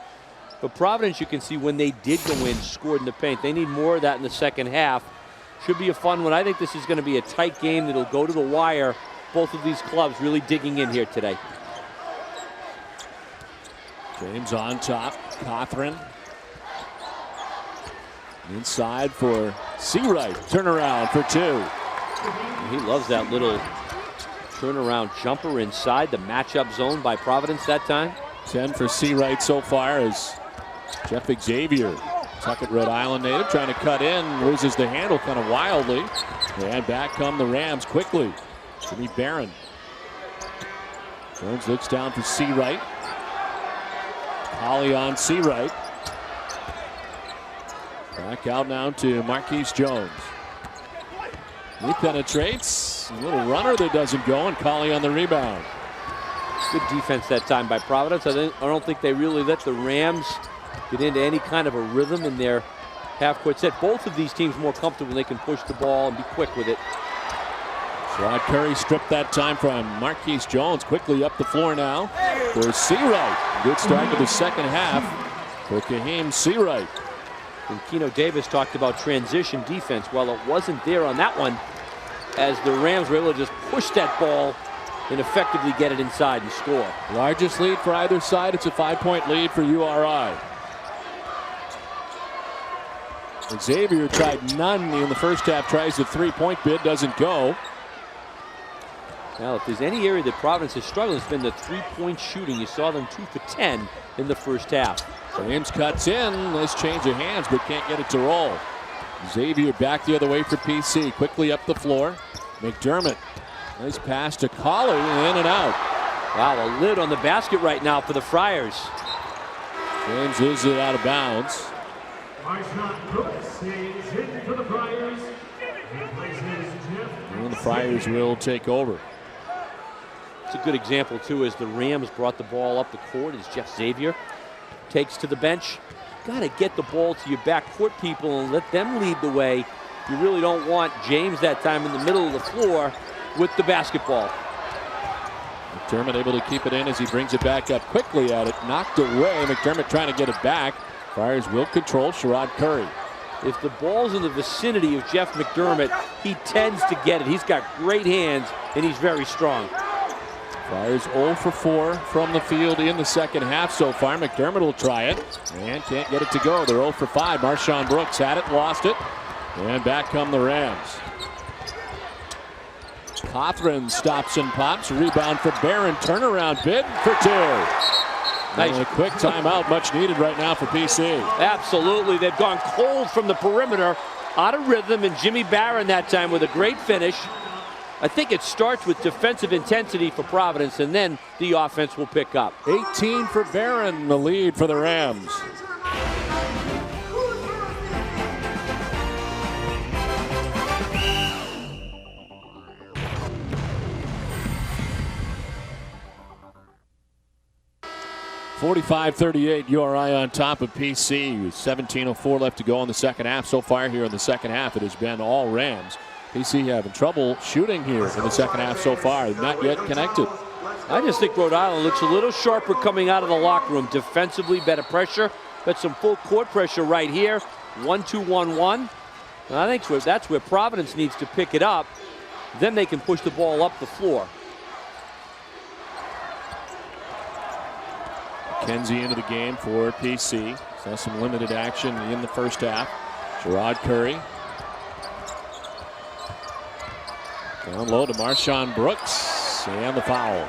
But Providence, you can see when they did go in, scored in the paint. They need more of that in the second half. Should be a fun one. I think this is going to be a tight game that'll go to the wire. Both of these clubs really digging in here today. James on top. Cothran. Inside for Seawright. Turnaround for 2. He loves that little turnaround jumper inside the matchup zone by Providence that time. 10 for Seawright so far as Jeff Xavier, Tucket, Rhode Island native, trying to cut in, loses the handle kind of wildly. And back come the Rams quickly. Jimmy Barron. Jones looks down for Seawright. Holly on Seawright. Back out now to Marquise Jones. He penetrates. A little runner that doesn't go, and Colley on the rebound. Good defense that time by Providence. I don't think they really let the Rams get into any kind of a rhythm in their half-court set. Both of these teams more comfortable when they can push the ball and be quick with it. Rod Curry stripped that time from Marquise Jones. Quickly up the floor now for Seawright. Good start to the second half for Kaheem Seawright. And Keno Davis talked about transition defense. Well, it wasn't there on that one, as the Rams were able to just push that ball and effectively get it inside and score. Largest lead for either side. It's a 5-point lead for URI. Xavier tried none in the first half, tries the three-point bid, doesn't go. Now, if there's any area that Providence has struggled, it's been the three-point shooting. You saw them 2 for 10 in the first half. James cuts in. Nice change of hands, but can't get it to roll. Xavier back the other way for PC. Quickly up the floor. McDermott. Nice pass to Colley, in and out. Wow, a lid on the basket right now for the Friars. James loses it out of bounds. And the Friars will take over. It's a good example, too, as the Rams brought the ball up the court as Jeff Xavier takes to the bench. Got to get the ball to your backcourt people and let them lead the way. You really don't want James that time in the middle of the floor with the basketball. McDermott able to keep it in as he brings it back up quickly at it. Knocked away. McDermott trying to get it back. Friars will control Sherrod Curry. If the ball's in the vicinity of Jeff McDermott, he tends to get it. He's got great hands, and he's very strong. Friars 0 for 4 from the field in the second half so far. McDermott will try it and can't get it to go. They're 0 for 5. Marshawn Brooks had it, lost it, and back come the Rams. Cothran stops and pops. Rebound for Barron. Turnaround bid for 2. Nice. And a quick timeout, much needed right now for PC. Absolutely. They've gone cold from the perimeter, out of rhythm, and Jimmy Barron that time with a great finish. I think it starts with defensive intensity for Providence, and then the offense will pick up. 18 for Barron, the lead for the Rams. (45-38) URI on top of PC. 17:04 left to go in the second half. So far here in the second half, it has been all Rams. PC having trouble shooting here in the second half so far. Not yet connected. I just think Rhode Island looks a little sharper coming out of the locker room. Defensively, better pressure. Got some full court pressure right here. 1-2-1-1. And I think that's where Providence needs to pick it up. Then they can push the ball up the floor. Kenzie into the game for PC. Saw some limited action in the first half. Sherrod Curry. Down low to Marshawn Brooks. And the foul.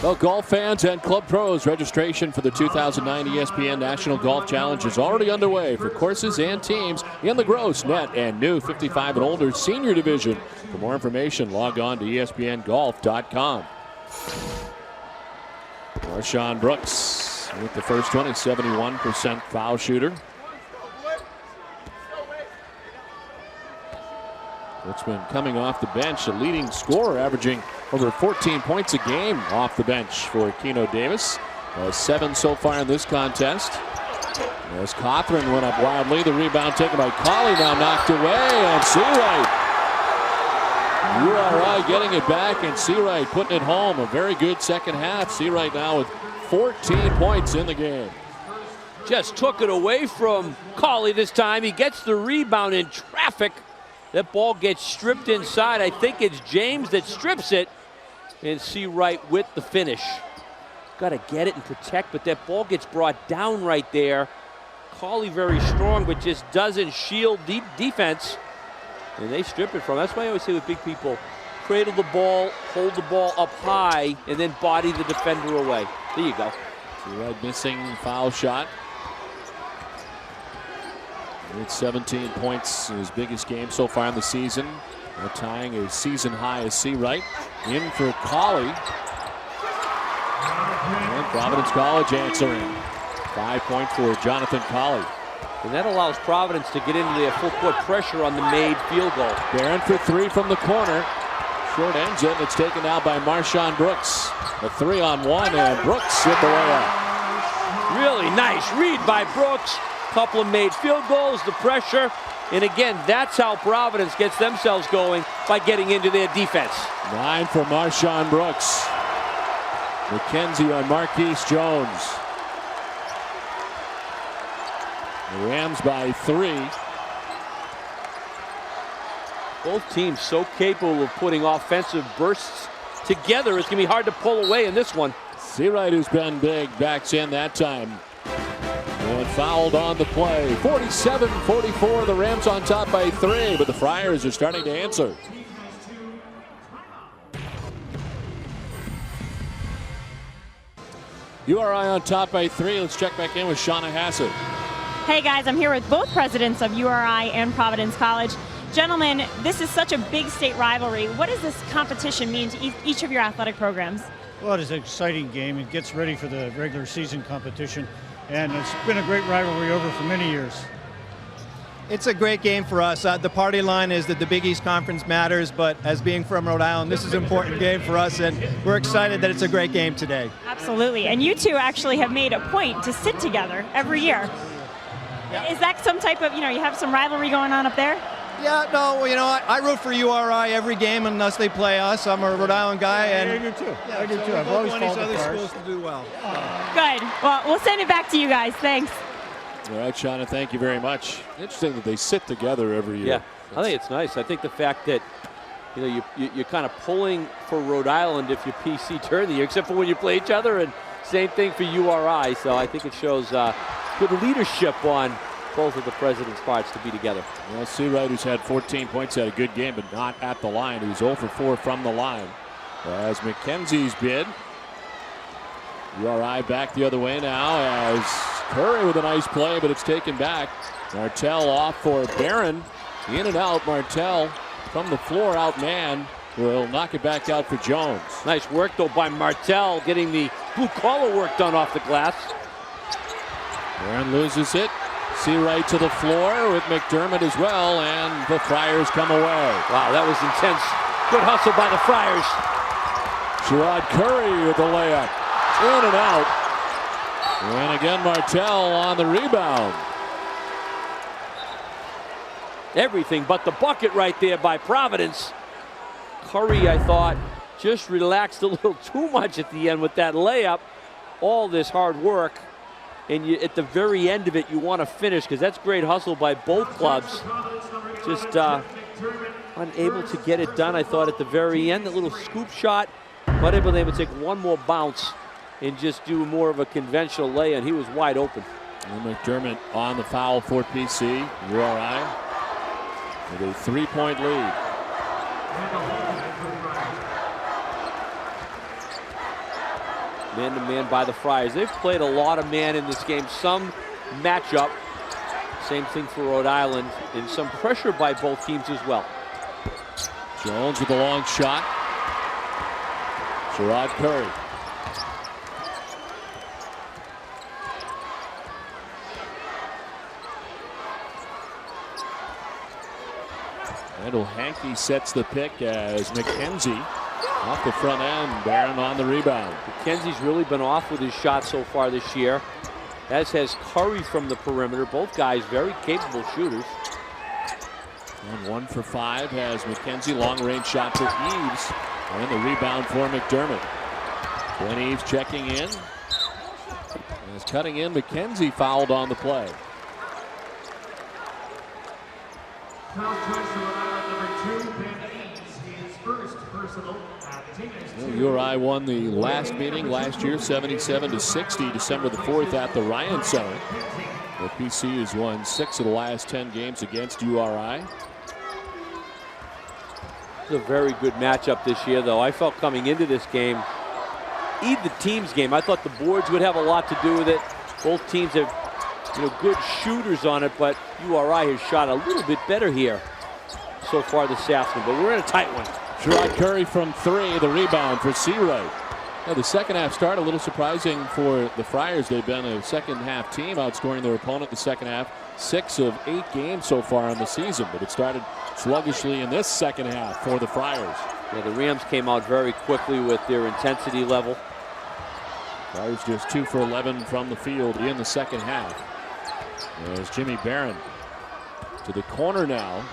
Well, golf fans and club pros, registration for the 2009 ESPN National Golf Challenge is already underway for courses and teams in the gross, net, and new 55 and older senior division. For more information, log on to espngolf.com. Marshawn Brooks with the first one, a 71% foul shooter. Brooks been coming off the bench, a leading scorer, averaging over 14 points a game off the bench for Keno Davis. 7 so far in this contest. As Cothran went up wildly, the rebound taken by Colley, now knocked away, and Seawright. URI getting it back, and Seawright putting it home. A very good second half. Seawright now with 14 points in the game. Just took it away from Colley this time. He gets the rebound in traffic. That ball gets stripped inside. I think it's James that strips it. And Seawright with the finish. Got to get it and protect, but that ball gets brought down right there. Colley very strong, but just doesn't shield deep defense. And they strip it from. That's why I always say with big people, cradle the ball, hold the ball up high, and then body the defender away. There you go. Seawright missing foul shot. With 17 points in his biggest game so far in the season. Tying a season high as Seawright. In for Colley. And Providence College answering. 5 points for Jonathan Colley. And that allows Providence to get into their full court pressure on the made field goal. Barron for 3 from the corner. Short ends it, and it's taken out by Marshawn Brooks. A 3-on-1, and Brooks with the layup. Really nice read by Brooks. Couple of made field goals, the pressure. And again, that's how Providence gets themselves going, by getting into their defense. 9 for Marshawn Brooks. McKenzie on Marquise Jones. The Rams by 3. Both teams so capable of putting offensive bursts together. It's going to be hard to pull away in this one. Seawright, who's been big, backs in that time. And fouled on the play. 47-44, the Rams on top by 3, but the Friars are starting to answer. URI on top by 3. Let's check back in with Shauna Hassett. Hey guys, I'm here with both presidents of URI and Providence College. Gentlemen, this is such a big state rivalry. What does this competition mean to each of your athletic programs? Well, it is an exciting game. It gets ready for the regular season competition, and it's been a great rivalry over for many years. It's a great game for us. The party line is that the Big East Conference matters, but as being from Rhode Island, this is an important game for us, and we're excited that it's a great game today. Absolutely, and you two actually have made a point to sit together every year. Yeah. Is that some type of, you have some rivalry going on up there? Yeah, no, I root for URI every game unless they play us. I'm a Rhode Island guy, and I do too. Yeah, I do so too. I've always want these followed other the schools to do well. Good. Well, we'll send it back to you guys. Thanks. All right, Shauna, thank you very much. Interesting that they sit together every year. Yeah, I think it's nice. I think the fact that you're kind of pulling for Rhode Island if you PC turn the year, except for when you play each other, and same thing for URI. So I think it shows good leadership on both of the president's parts to be together. Well, Seawright, who's had 14 points, had a good game, but not at the line. He was 0 for 4 from the line. As McKenzie's bid. URI back the other way now as Curry with a nice play, but it's taken back. Martell off for Barron. In and out, Martell from the floor out man. Will knock it back out for Jones. Nice work, though, by Martell, getting the blue-collar work done off the glass. Barron loses it. Seawright to the floor with McDermott as well, and the Friars come away. Wow, that was intense. Good hustle by the Friars. Sherrod Curry with the layup. In and out. And again, Martell on the rebound. everything but the bucket right there by Providence. Curry, I thought, just relaxed a little too much at the end with that layup. All this hard work, and at the very end of it, you want to finish, because that's great hustle by both clubs. Just unable to get it done, I thought, at the very end. That little scoop shot, but able to take one more bounce and just do more of a conventional lay, and he was wide open. And McDermott on the foul for PC. URI with a 3-point lead. Man-to-man by the Friars. They've played a lot of man in this game. Some matchup. Same thing for Rhode Island. And some pressure by both teams as well. Jones with a long shot. Sherrod Curry. Randall Hankey sets the pick as McKenzie off the front end. Barron on the rebound. McKenzie's really been off with his shot so far this year, as has Curry from the perimeter. Both guys very capable shooters. And 1 for 5 has McKenzie. Long range shot for Eves. And the rebound for McDermott. Glenn Eves checking in. As cutting in, McKenzie fouled on the play. URI won the last meeting last year, 77-60, December the 4th at the Ryan Center. The PC has won 6 of the last 10 games against URI. It's a very good matchup this year, though. I felt coming into this game, either team's game, I thought the boards would have a lot to do with it. Both teams have, good shooters on it, but URI has shot a little bit better here so far this afternoon. But we're in a tight one. Sherrod Curry from 3, the rebound for Seawright. Now, the second half start a little surprising for the Friars. They've been a second half team, outscoring their opponent the second half. 6 of 8 games so far in the season, but it started sluggishly in this second half for the Friars. Yeah, the Rams came out very quickly with their intensity level. Friars just 2 for 11 from the field in the second half. There's Jimmy Barron to the corner now.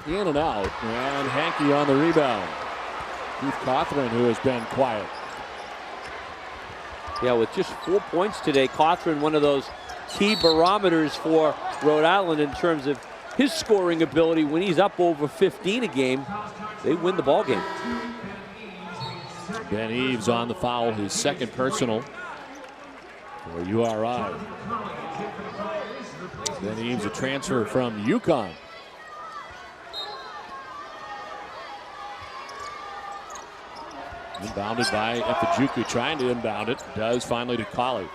In and out, and Hankey on the rebound. Keith Cothran, who has been quiet. Yeah, with just 4 points today, Cothran, one of those key barometers for Rhode Island in terms of his scoring ability. When he's up over 15 a game, they win the ball game. Ben Eves on the foul, his second personal for URI. Ben Eves, a transfer from UConn. Inbounded by Epijuku, trying to inbound it. Does finally to Colley.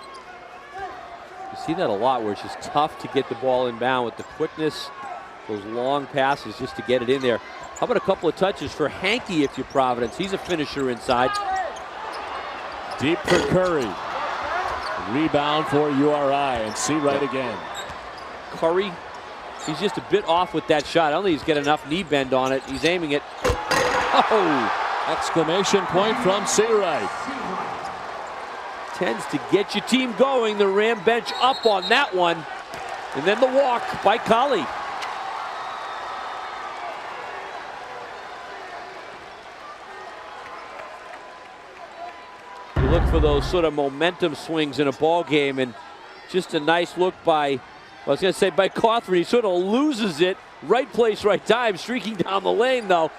You see that a lot, where it's just tough to get the ball inbound with the quickness, those long passes just to get it in there. How about a couple of touches for Hankey if you're Providence? He's a finisher inside. Deep for Curry. Rebound for URI, and Seawright again. Curry, he's just a bit off with that shot. I don't think he's got enough knee bend on it. He's aiming it. Oh! Exclamation point from Seawright. Tends to get your team going. The Ram bench up on that one. And then the walk by Colley. You look for those sort of momentum swings in a ball game, and just a nice look by, by Cothran. He sort of loses it. Right place, right time, streaking down the lane, though.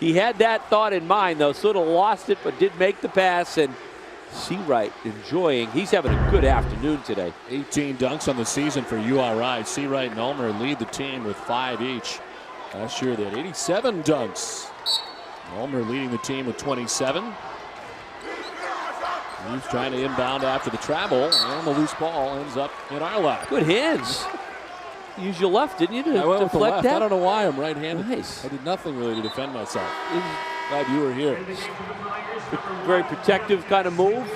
He had that thought in mind, though, sort of lost it, but did make the pass, and Seawright enjoying. He's having a good afternoon today. 18 dunks on the season for URI. Seawright and Ulmer lead the team with 5 each. Last year they had 87 dunks. Ulmer leading the team with 27. He's trying to inbound after the travel, and the loose ball ends up in our lap. Good hands. Use your left, didn't you, to I went with the deflect left. that? I don't know why. I'm right-handed. Nice. I did nothing really to defend myself. Glad you were here. Very protective kind of move.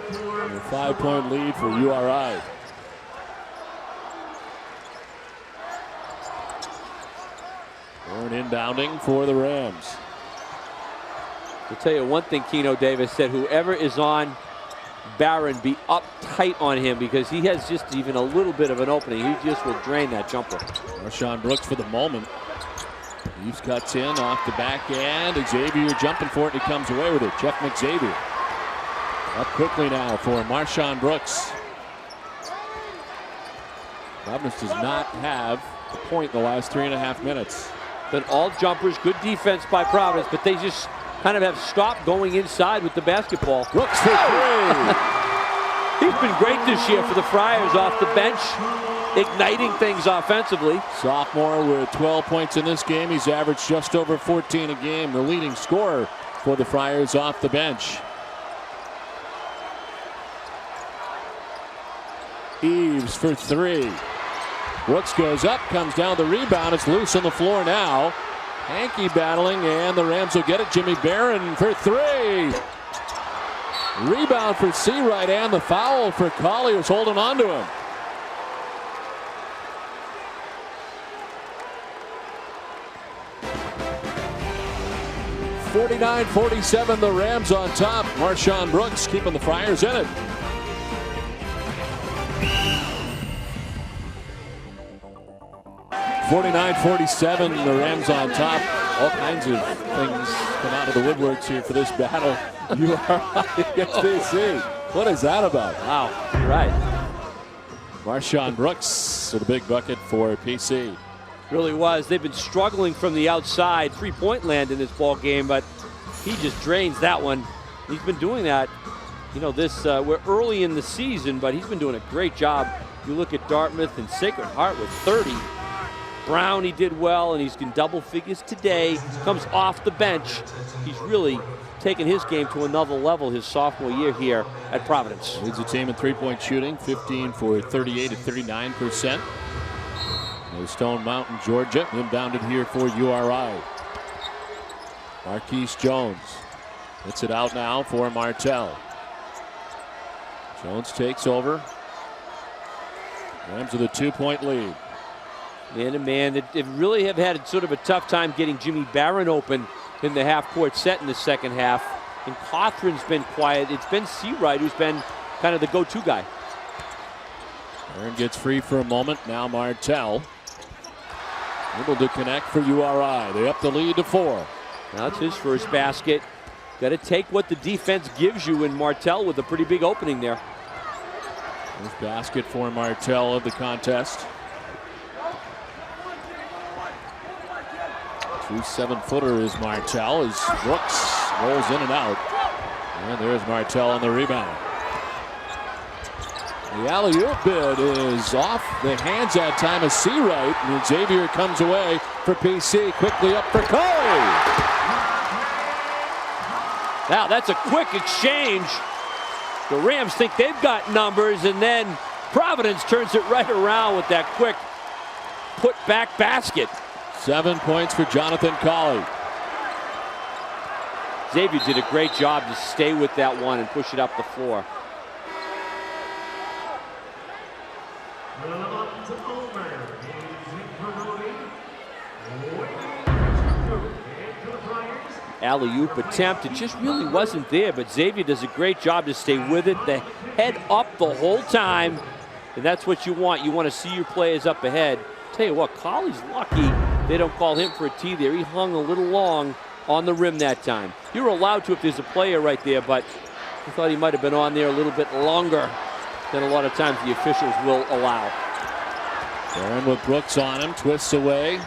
A 5-point lead for URI. Warren inbounding for the Rams. I'll tell you one thing Keno Davis said, whoever is on Barron be uptight on him because he has just even a little bit of an opening. He just will drain that jumper. Marshawn Brooks for the moment. Reeves cuts in off the back end. Xavier jumping for it, and he comes away with it. Jeff McXavier up quickly now for Marshawn Brooks. Providence does not have a point in the last 3.5 minutes. Been all jumpers, good defense by Providence, but they just kind of have stopped going inside with the basketball. Brooks for three. He's been great this year for the Friars off the bench, igniting things offensively. Sophomore with 12 points in this game. He's averaged just over 14 a game. The leading scorer for the Friars off the bench. Eves for three. Brooks goes up, comes down the rebound. It's loose on the floor now. Hankey battling, and the Rams will get it. Jimmy Barron for three. Rebound for Seawright, and the foul for Collier's holding on to him. (49-47), the Rams on top. Marshawn Brooks keeping the Friars in it. (49-47), the Rams on top. All kinds of things come out of the woodworks here for this battle. URI against PC. What is that about? Wow, you're right. Marshawn Brooks with a big bucket for PC. Really was. They've been struggling from the outside, three-point land in this ball game, but he just drains that one. He's been doing that. You know, we're early in the season, but he's been doing a great job. You look at Dartmouth and Sacred Heart with 30. Brown, he did well, and he's in double figures today. Comes off the bench. He's really taken his game to another level his sophomore year here at Providence. Leads the team in three-point shooting, 15 for 38 at 39%. Stone Mountain, Georgia, inbounded here for URI. Marquise Jones hits it out now for Martell. Jones takes over. Rams with a 2-point lead. Man, they really have had sort of a tough time getting Jimmy Barron open in the half-court set in the second half. And Cothran's been quiet. It's been Seawright who's been kind of the go-to guy. Barron gets free for a moment. Now Martell able to connect for URI. They up the lead to 4. Now it's his first basket. Got to take what the defense gives you, and Martell with a pretty big opening there. First basket for Martell of the contest. 2 7-footer is Martell as Brooks rolls in and out. And there's Martell on the rebound. The alley-oop bid is off the hands that time of Seawright, and Xavier comes away for PC. Quickly up for Coley. Now that's a quick exchange. The Rams think they've got numbers, and then Providence turns it right around with that quick put-back basket. 7 points for Jonathan Colley. Xavier did a great job to stay with that one and push it up the floor. Alley-oop attempt, it just really wasn't there, but Xavier does a great job to stay with it, the head up the whole time, and that's what you want. You want to see your players up ahead. Tell you what, Colley's lucky they don't call him for a tee there. He hung a little long on the rim that time. You're allowed to if there's a player right there, but I thought he might have been on there a little bit longer than a lot of times the officials will allow. Barron with Brooks on him, twists away.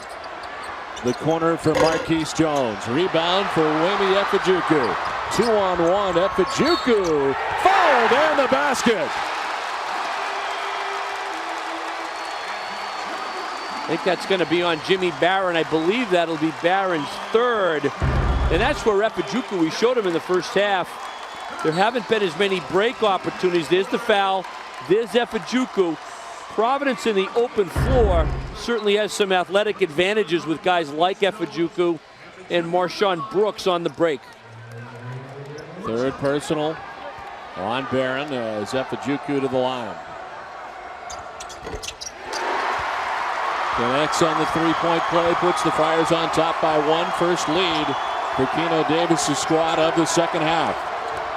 The corner for Marquise Jones. Rebound for Wayme Efijuku. 2-on-1, Efijuku fouled and the basket. I think that's going to be on Jimmy Barron. I believe that'll be Barron's third. And that's where Efijuku, we showed him in the first half. There haven't been as many break opportunities. There's the foul. There's Efijuku. Providence in the open floor certainly has some athletic advantages with guys like Efijuku and Marshawn Brooks on the break. Third personal on Barron as Efijuku to the line. Connects on the three-point play, puts the Friars on top by 1. First lead for Keno Davis' squad of the second half.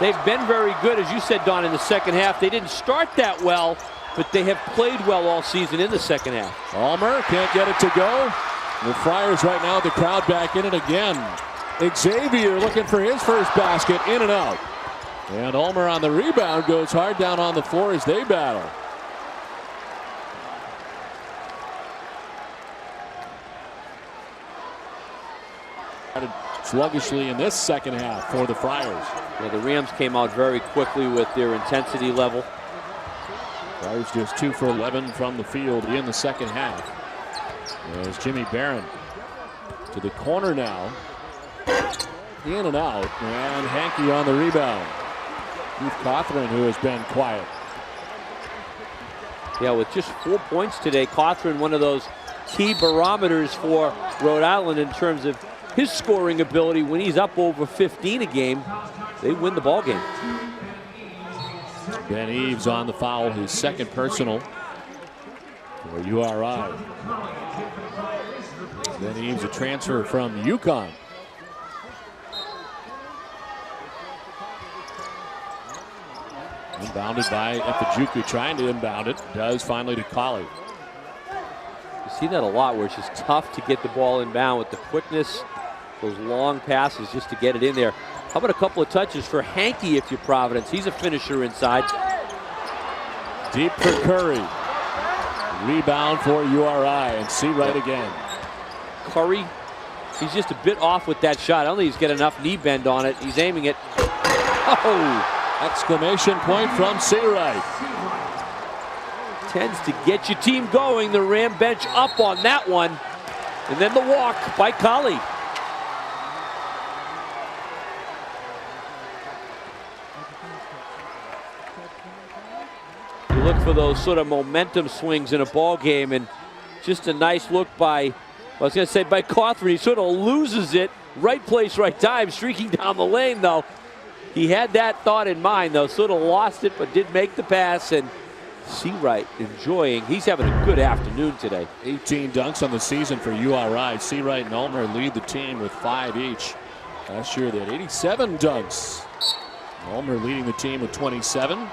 They've been very good, as you said, Don, in the second half. They didn't start that well, but they have played well all season in the second half. Ulmer can't get it to go. The Friars right now, the crowd back in it again. Xavier looking for his first basket, in and out. And Ulmer on the rebound goes hard down on the floor as they battle. Sluggishly in this second half for the Friars. Yeah, the Rams came out very quickly with their intensity level. Friars just 2 for 11 from the field in the second half. There's Jimmy Barron to the corner now. In and out, and Hankey on the rebound. Keith Cawthron, who has been quiet. Yeah, with just 4 points today, Cawthron, one of those key barometers for Rhode Island in terms of his scoring ability. When he's up over 15 a game, they win the ball game. Ben Eves on the foul, his second personal for URI. Ben Eves, a transfer from UConn. Inbounded by Efajuku, trying to inbound it. Does finally to Colley. You see that a lot where it's just tough to get the ball inbound with the quickness, those long passes just to get it in there. How about a couple of touches for Hankey if you're Providence? He's a finisher inside. Deep for Curry. Rebound for URI, and Seawright again. Curry, he's just a bit off with that shot. I don't think he's got enough knee bend on it. He's aiming it. Oh! Exclamation point from Seawright. Tends to get your team going. The Ram bench up on that one. And then the walk by Colley. You look for those sort of momentum swings in a ball game, and just a nice look by, by Cawthron. He sort of loses it. Right place, right time, streaking down the lane, though. He had that thought in mind, though. Sort of lost it, but did make the pass. And Seawright enjoying. He's having a good afternoon today. 18 dunks on the season for URI. Seawright and Ulmer lead the team with 5 each. Last year they had 87 dunks. Ulmer leading the team with 27.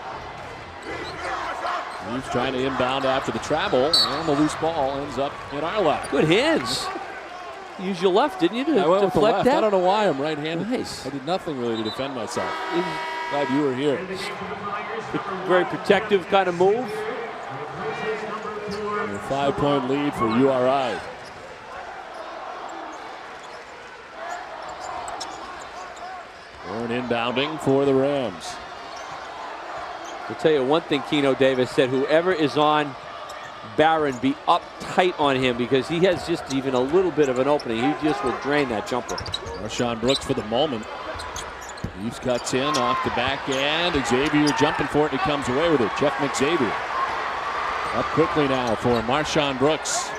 He's trying to inbound after the travel, and the loose ball ends up in our lap. Good hands. Use your left, didn't you, to I went with the deflect left. that? I don't know why. I'm right-handed. Nice. I did nothing really to defend myself. Glad you were here. Very protective kind of move. And a 5-point lead for URI. Warren inbounding for the Rams. I'll tell you one thing, Keno Davis said, whoever is on Barron, be up tight on him, because he has just even a little bit of an opening. He just will drain that jumper. Marshawn Brooks for the moment. Eves cuts in off the back end. Xavier jumping for it, and he comes away with it. Jeff McXavier up quickly now for Marshawn Brooks.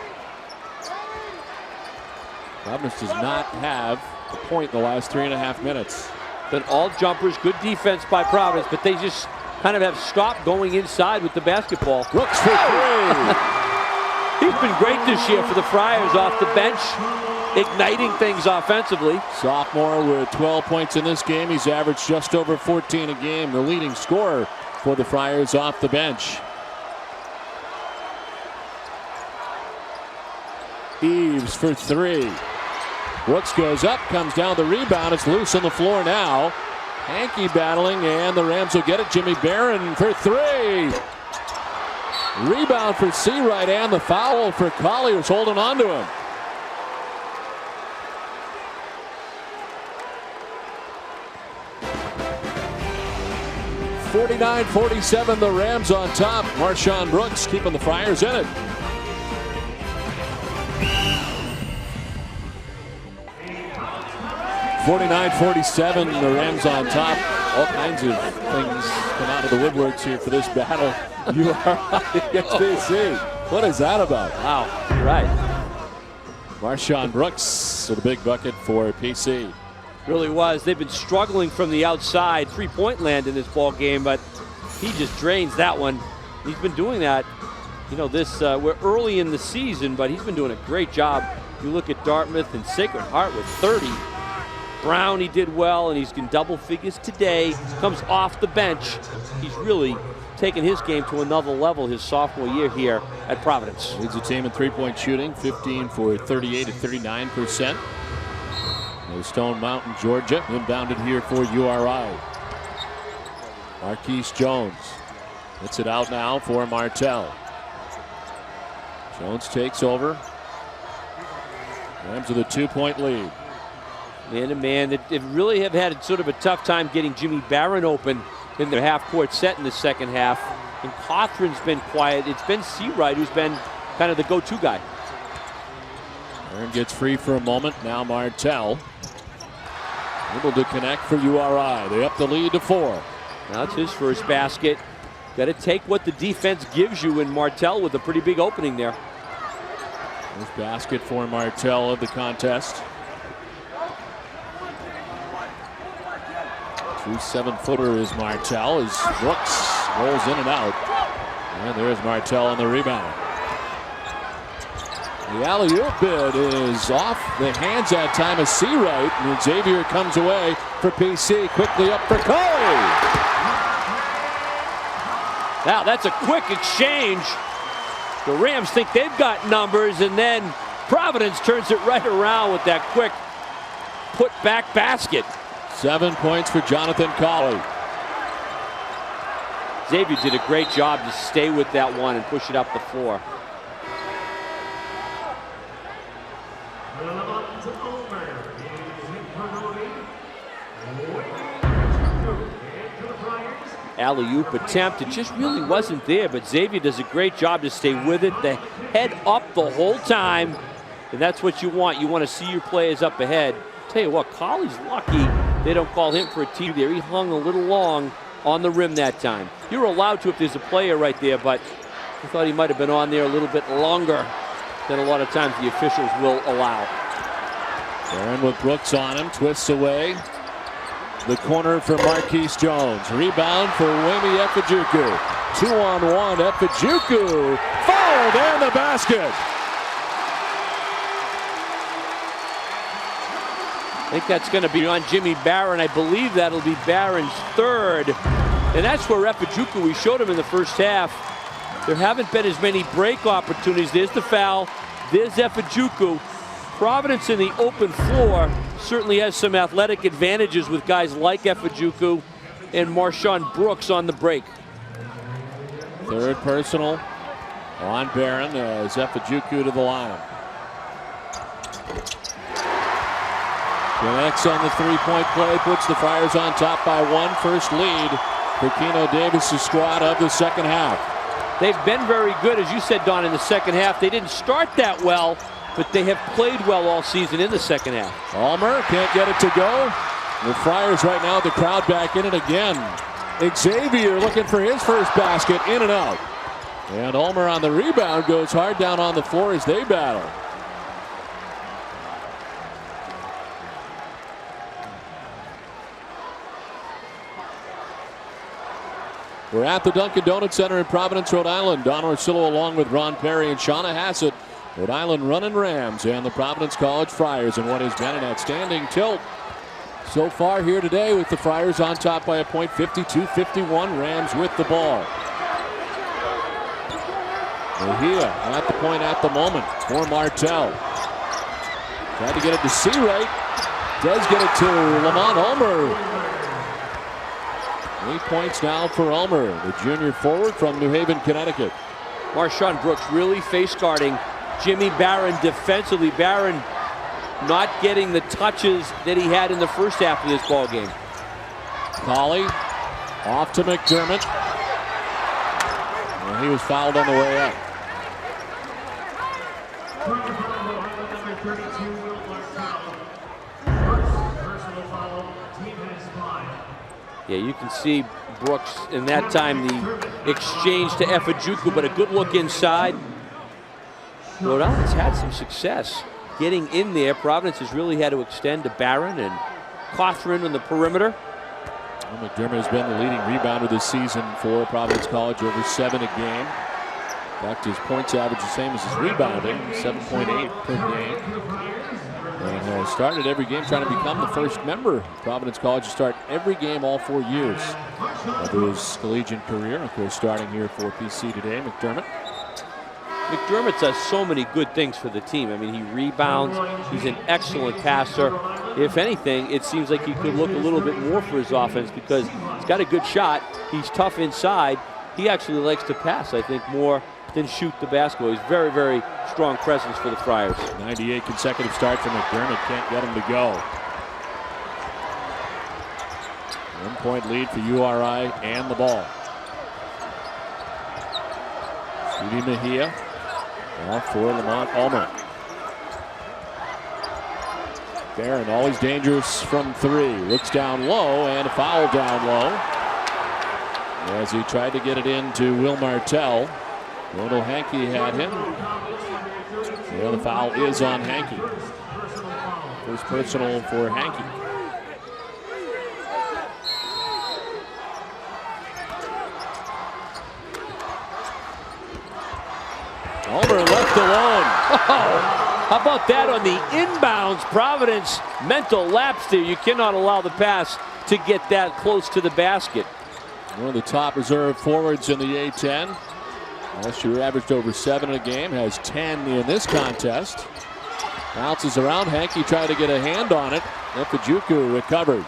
Providence does not have a point in the last 3.5 minutes. Been all jumpers, good defense by Providence, but they just kind of have stopped going inside with the basketball. Brooks for 3. He's been great this year for the Friars off the bench, igniting things offensively. Sophomore with 12 points in this game. He's averaged just over 14 a game, the leading scorer for the Friars off the bench. Eves for 3. Brooks goes up, comes down the rebound. It's loose on the floor now. Hankey battling, and the Rams will get it. Jimmy Barron for 3. Rebound for Seawright, and the foul for Colley, who's holding on to him. (49-47), the Rams on top. Marshawn Brooks keeping the Friars in it. (49-47), the Rams on top. All kinds of things come out of the woodworks here for this battle. URI against BC. What is that about? Wow, you're right. Marshawn Brooks with a big bucket for PC. Really was. They've been struggling from the outside. 3-point land in this ball game, but he just drains that one. He's been doing that. You know, we're early in the season, but he's been doing a great job. You look at Dartmouth and Sacred Heart with 30. Brown, he did well, and he's in double figures today. Comes off the bench. He's really taken his game to another level his sophomore year here at Providence. Leads the team in three-point shooting, 15 for 38 at 39%. Stone Mountain, Georgia, inbounded here for URI. Marquise Jones gets it out now for Martell. Jones takes over. Rams with a 2-point lead. Man-to-man, they really have had sort of a tough time getting Jimmy Barron open in their half-court set in the second half. And Cothran's been quiet. It's been Seawright who's been kind of the go-to guy. Barron gets free for a moment. Now Martell able to connect for URI. They up the lead to 4. Now it's his first basket. Got to take what the defense gives you, and Martell with a pretty big opening there. First basket for Martell of the contest. True 7-footer is Martell as Brooks rolls in and out. And there's Martell on the rebound. The alley-oop bid is off the hands that time of Seawright, and Xavier comes away for PC. Quickly up for Coley. Now that's a quick exchange. The Rams think they've got numbers, and then Providence turns it right around with that quick put-back basket. 7 points for Jonathan Coley. Xavier did a great job to stay with that one and push it up the floor. Alley-oop attempt, it just really wasn't there, but Xavier does a great job to stay with it, the head up the whole time, and that's what you want. You want to see your players up ahead. Tell you what, Coley's lucky they don't call him for a tee there. He hung a little long on the rim that time. You're allowed to if there's a player right there, but I thought he might have been on there a little bit longer than a lot of times the officials will allow. Barron with Brooks on him, twists away. The corner for Marquise Jones. Rebound for Wayme Efijuku. 2-on-1. Efijuku fouled and the basket. I think that's going to be on Jimmy Barron. I believe that'll be Barron's third. And that's where Efijuku, we showed him in the first half. There haven't been as many break opportunities. There's the foul. There's Efijuku. Providence in the open floor certainly has some athletic advantages with guys like Efijuku and Marshawn Brooks on the break. Third personal on Barron as Efijuku to the line. Connects on the three-point play, puts the Friars on top by 1. First lead for Keno Davis' squad of the second half. They've been very good, as you said, Don, in the second half. They didn't start that well, but they have played well all season in the second half. Ulmer can't get it to go. The Friars right now, the crowd back in it again. Xavier looking for his first basket, in and out. And Ulmer on the rebound goes hard down on the floor as they battle. We're at the Dunkin' Donuts Center in Providence, Rhode Island. Don Orsillo along with Ron Perry and Shauna Hassett. Rhode Island running Rams and the Providence College Friars in what has been an outstanding tilt so far here today, with the Friars on top by a point, 52-51. Rams with the ball. Mejia at the point at the moment for Martell. Tried to get it to Seawright. Does get it to Lamont Ulmer. 8 points now for Ulmer, the junior forward from New Haven, Connecticut. Marshawn Brooks really face guarding Jimmy Barron defensively. Barron not getting the touches that he had in the first half of this ball game. Coley off to McDermott. Well, he was fouled on the way up. Yeah, you can see Brooks in that time, the exchange to Efijuku, but a good look inside. Rhode Island's had some success getting in there. Providence has really had to extend to Barron and Cothran on the perimeter. Well, McDermott has been the leading rebounder this season for Providence College, over 7 a game. fact, his points average the same as his rebounding, 7.8 per game. And has started every game trying to become the first member of Providence College to start every game all 4 years of his collegiate career. Of course, starting here for PC today, McDermott. McDermott does so many good things for the team. I mean, he rebounds. He's an excellent passer. If anything, it seems like he could look a little bit more for his offense because he's got a good shot. He's tough inside. He actually likes to pass, I think, more than shoot the basketball. He's very, very strong presence for the Friars. 98 consecutive starts for McDermott. Can't get him to go. 1 point lead for URI and the ball. Stevie Mejia off for Lamont Ulmer. Barron always dangerous from 3. Looks down low and a foul down low as he tried to get it into Will Martell. Wendell Hankey had him. Yeah, the foul is on Hankey. First personal for Hankey. Ulmer left alone. Oh, how about that on the inbounds? Providence mental lapse there. You cannot allow the pass to get that close to the basket. One of the top reserve forwards in the A-10. Last year averaged over 7 a game, has 10 in this contest. Bounces around. Hankey tried to get a hand on it. Efijuku recovers.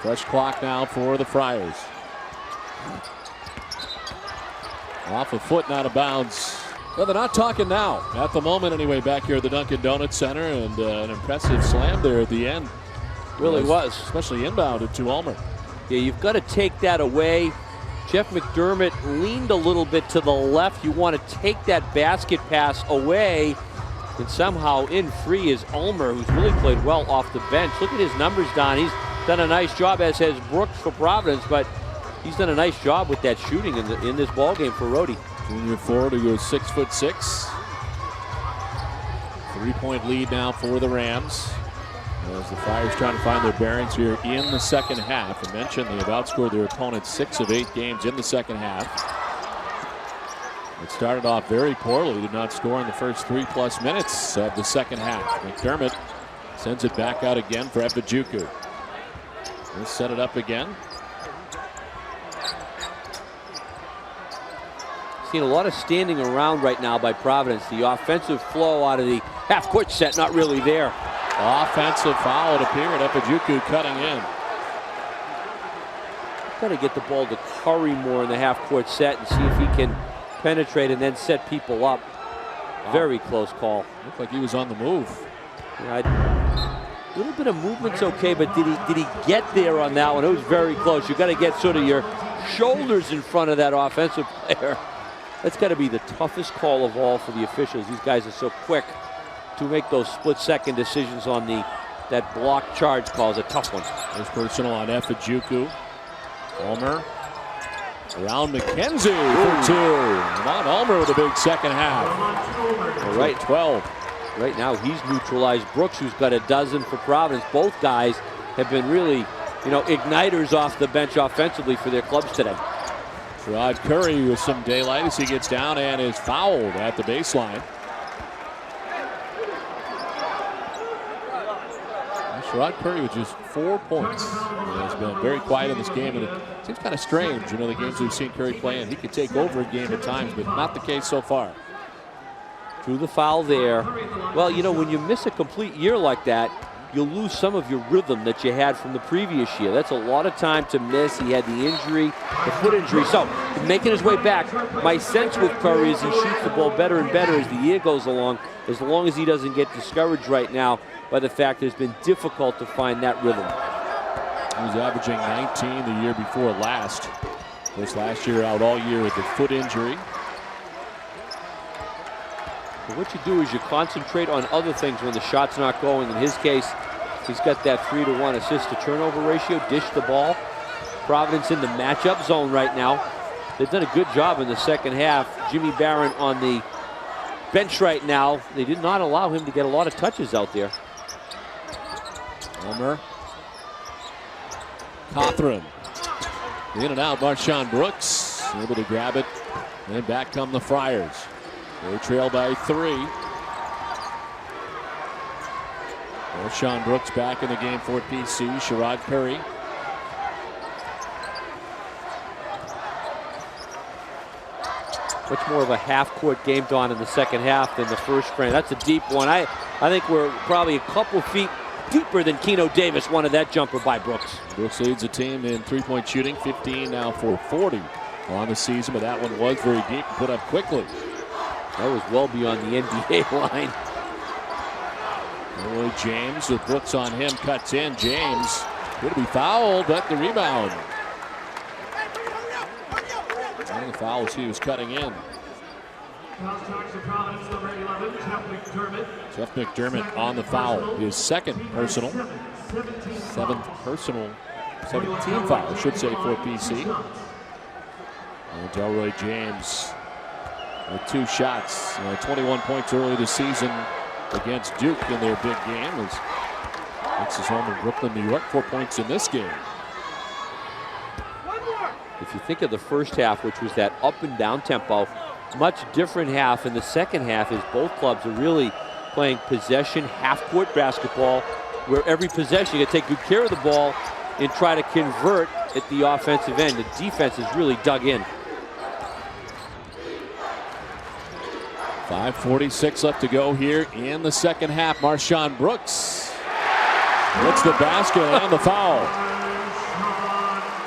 Fresh clock now for the Friars. Off a foot and out of bounds. Well, they're not talking now. At the moment, anyway, back here at the Dunkin' Donuts Center, and an impressive slam there at the end. Really was. Especially inbounded to Ulmer. Yeah, you've got to take that away. Jeff McDermott leaned a little bit to the left. You want to take that basket pass away, and somehow in free is Ulmer, who's really played well off the bench. Look at his numbers, Don. He's done a nice job, as has Brooks for Providence, but he's done a nice job with that shooting in this ball game for Rhode. Junior forward who goes 6'6". 3-point lead now for the Rams. As the Friars trying to find their bearings here in the second half. I mentioned they have outscored their opponents 6 of 8 games in the second half. It started off very poorly. Did not score in the first 3+ minutes of the second half. McDermott sends it back out again for Efijuku. He'll set it up again. Seen a lot of standing around right now by Providence. The offensive flow out of the half-court set not really there. Offensive foul, it appeared. Efijuku cutting in. Got to get the ball to Curry more in the half-court set and see if he can penetrate and then set people up. Wow. Very close call. Looked like he was on the move. Yeah, a little bit of movement's okay, but did he get there on that one? It was very close. You got to get sort of your shoulders in front of that offensive player. That's got to be the toughest call of all for the officials. These guys are so quick to make those split-second decisions on that block charge call. Is a tough one. There's personal on Efijuku. Ulmer around McKenzie for 2. Not Ulmer with a big second half. All right, 12. Right now he's neutralized Brooks, who's got a dozen for Providence. Both guys have been really, igniters off the bench offensively for their clubs today. Rod Curry with some daylight as he gets down and is fouled at the baseline. Rod Curry with just 4 points. He has been very quiet in this game, and it seems kind of strange. The games we've seen Curry play in, he could take over a game at times, but not the case so far. Through the foul there. Well, when you miss a complete year like that, you'll lose some of your rhythm that you had from the previous year. That's a lot of time to miss. He had the injury, the foot injury. So, making his way back, my sense with Curry is he shoots the ball better and better as the year goes along, as long as he doesn't get discouraged right now by the fact that it's been difficult to find that rhythm. He was averaging 19 the year before last. This last year out all year with the foot injury. But what you do is you concentrate on other things when the shot's not going. In his case, he's got that 3-to-1 assist-to-turnover ratio, dish the ball. Providence in the matchup zone right now. They've done a good job in the second half. Jimmy Barron on the bench right now. They did not allow him to get a lot of touches out there. Ulmer. Cothran. In and out, Marshawn Brooks able to grab it And back come the Friars. They trail by 3. Marshawn Brooks back in the game for PC. Sherrod Curry. Much more of a half-court game, Don, in the second half than the first frame. That's a deep one. I think we're probably a couple feet deeper than Keno Davis wanted that jumper by Brooks. Brooks leads the team in three-point shooting, 15 now for 40 on the season, but that one was very deep and put up quickly. That was well beyond the NBA line. Roy James with Brooks on him, cuts in. James could be fouled, but the rebound. And the foul as he was cutting in. Jeff McDermott on the foul. His second personal. 17 foul, I should say, for PC. And Delroy James with 2 shots. 21 points early this season against Duke in their big game. It's his home in Brooklyn, New York. 4 points in this game. If you think of the first half, which was that up and down tempo, much different half. In the second half is both clubs are really playing possession, half-court basketball, where every possession you got to take good care of the ball and try to convert at the offensive end. The defense is really dug in. 5:46 left to go here in the second half. Marshawn Brooks hits the basket and the foul.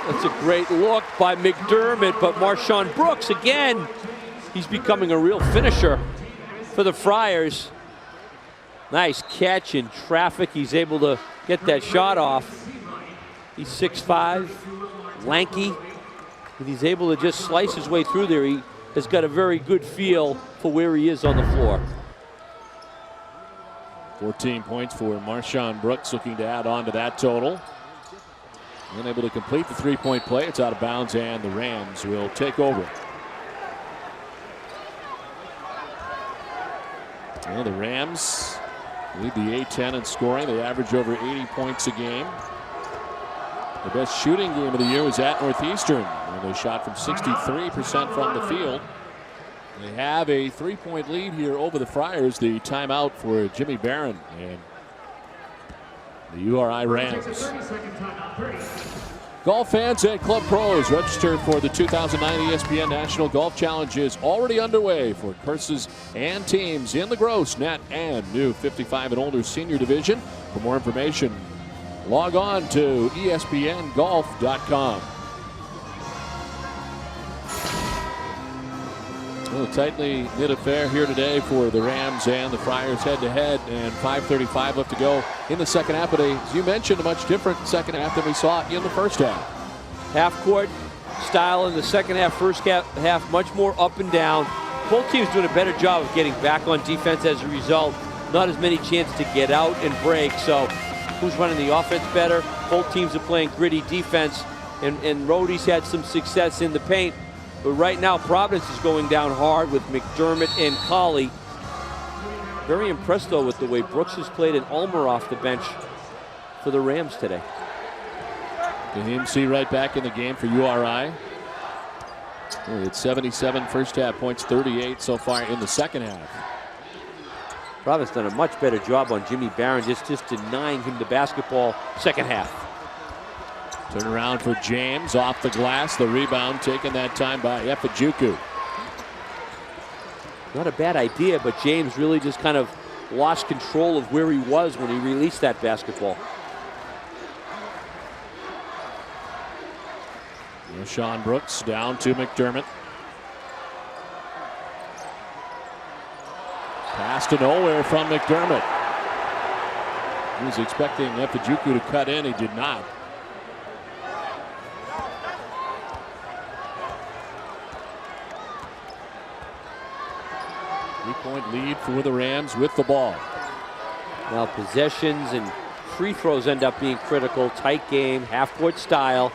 That's a great look by McDermott, but Marshawn Brooks again, he's becoming a real finisher for the Friars. Nice catch in traffic. He's able to get that shot off. He's 6'5", lanky, and he's able to just slice his way through there. He has got a very good feel for where he is on the floor. 14 points for Marshawn Brooks, looking to add on to that total. Unable to complete the three-point play. It's out of bounds, and the Rams will take over. Well, the Rams lead the A-10 in scoring. They average over 80 points a game. The best shooting game of the year was at Northeastern, where they shot from 63% from the field. They have a 3-point lead here over the Friars. The timeout for Jimmy Barron and the URI Rams. Golf fans and club pros, register for the 2009 ESPN National Golf Challenge is already underway for courses and teams in the gross, net, and new 55 and older senior division. For more information, log on to espngolf.com. A tightly knit affair here today for the Rams and the Friars head-to-head, and 5:35 left to go in the second half. But as you mentioned, a much different second half than we saw in the first half. Half-court style in the second half. First half much more up and down. Both teams doing a better job of getting back on defense as a result. Not as many chances to get out and break. So who's running the offense better? Both teams are playing gritty defense, and Rhode's had some success in the paint. But right now, Providence is going down hard with McDermott and Colley. Very impressed, though, with the way Brooks has played and Ulmer off the bench for the Rams today. Kahimsi right back in the game for URI. Well, it's 77 first half points, 38 so far in the second half. Providence done a much better job on Jimmy Barron, just denying him the basketball second half. Turn around for James off the glass. The rebound taken that time by Efajuku. Not a bad idea, but James really just kind of lost control of where he was when he released that basketball. Marshawn Brooks down to McDermott. Pass to nowhere from McDermott. He was expecting Efajuku to cut in. He did not. Three-point lead for the Rams with the ball. Now possessions and free throws end up being critical. Tight game, half-court style.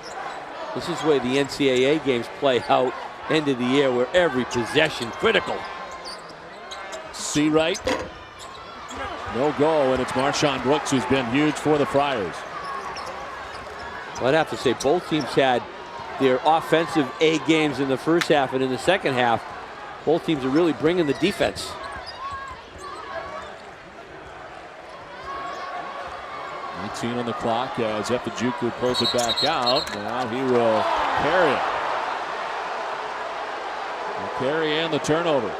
This is where the NCAA games play out. End of the year where every possession critical. Seawright. No go, and it's Marshawn Brooks who's been huge for the Friars. Well, I'd have to say both teams had their offensive A games in the first half, and in the second half, Both teams are really bringing the defense. On the clock as Efajuku pulls it back out. Now he will carry it. He'll carry in the turnover.